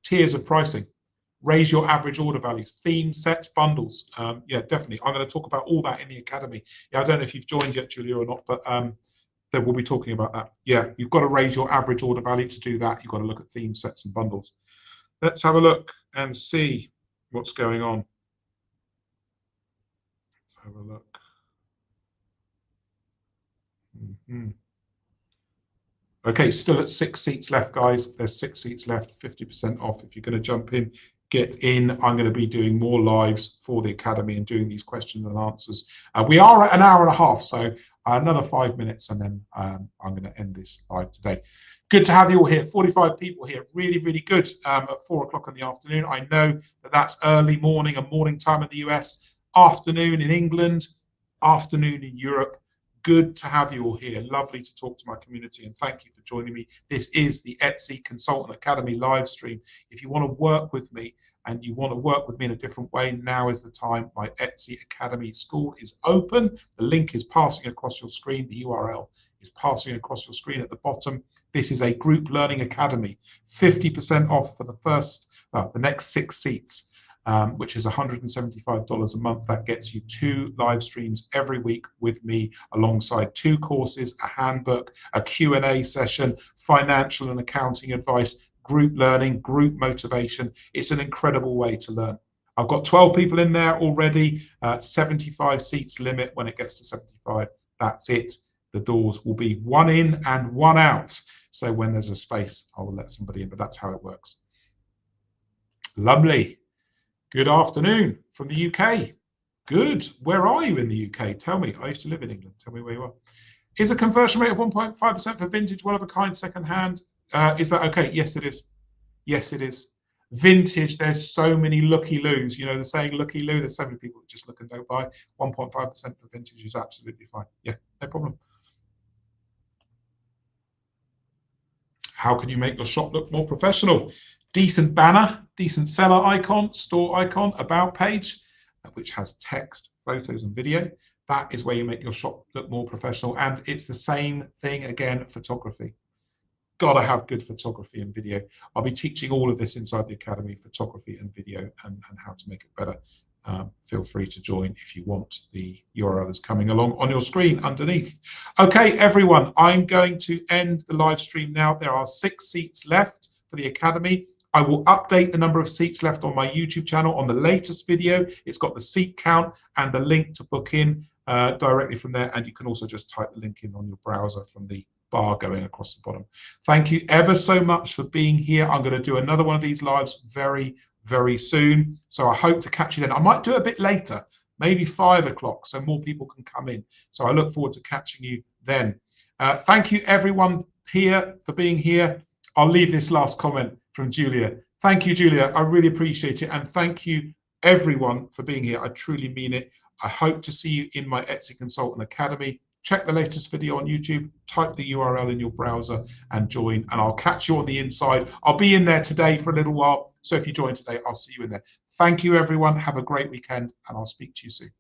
Tiers of pricing. Raise your average order values, themes, sets, bundles. Yeah, definitely. I'm going to talk about all that in the academy. Yeah, I don't know if you've joined yet, Julia, or not, but then we'll be talking about that. Yeah, you've got to raise your average order value. To do that, you've got to look at themes, sets, and bundles. Let's have a look and see what's going on. Let's have a look. Okay, still at 6 seats left, guys. There's 6 seats left, 50% off. If you're going to jump in, get in. I'm going to be doing more lives for the academy and doing these questions and answers. We are at an hour and a half, so another 5 minutes, and then I'm going to end this live today. Good to have you all here. 45 people here. Really, really good at 4 o'clock in the afternoon. I know that that's early morning and morning time in the US, afternoon in England, afternoon in Europe. Good to have you all here. Lovely to talk to my community, and thank you for joining me. This is the Etsy Consultant Academy live stream. If you want to work with me and you want to work with me in a different way, now is the time. My Etsy Academy school is open. The link is passing across your screen. The URL is passing across your screen at the bottom. This is a group learning academy, 50% off for the next 6 seats, which is $175 a month. That gets you 2 live streams every week with me, alongside 2 courses, a handbook, a Q&A session, financial and accounting advice, group learning, group motivation. It's an incredible way to learn. I've got 12 people in there already, 75 seats limit. When it gets to 75, that's it. The doors will be 1 in and 1 out. So when there's a space, I will let somebody in, but that's how it works. Lovely. Good afternoon from the UK. Good. Where are you in the UK? Tell me. I used to live in England. Tell me where you are. Is a conversion rate of 1.5% for vintage, one of a kind, second hand? Is that okay? Yes, it is. Yes, it is. Vintage, there's so many looky-loos. You know, the saying looky-loo, there's so many people that just look and don't buy. 1.5% for vintage is absolutely fine. Yeah, no problem. How can you make your shop look more professional? Decent banner, decent seller icon, store icon, about page, which has text, photos and video. That is where you make your shop look more professional. And it's the same thing again, photography. Gotta have good photography and video. I'll be teaching all of this inside the academy, photography and video, and how to make it better. Feel free to join if you want. The URL is coming along on your screen underneath. Okay, everyone, I'm going to end the live stream now. There are 6 seats left for the academy. I will update the number of seats left on my YouTube channel on the latest video. It's got the seat count and the link to book in directly from there. And you can also just type the link in on your browser from the bar going across the bottom. Thank you ever so much for being here. I'm going to do another one of these lives very, very soon. So I hope to catch you then. I might do it a bit later, maybe 5 o'clock, so more people can come in. So I look forward to catching you then. Thank you everyone here for being here. I'll leave this last comment from Julia. Thank you, Julia. I really appreciate it. And thank you everyone for being here. I truly mean it. I hope to see you in my Etsy Consultant Academy. Check the latest video on YouTube, type the URL in your browser and join, and I'll catch you on the inside. I'll be in there today for a little while, so if you join today, I'll see you in there. Thank you, everyone. Have a great weekend, and I'll speak to you soon.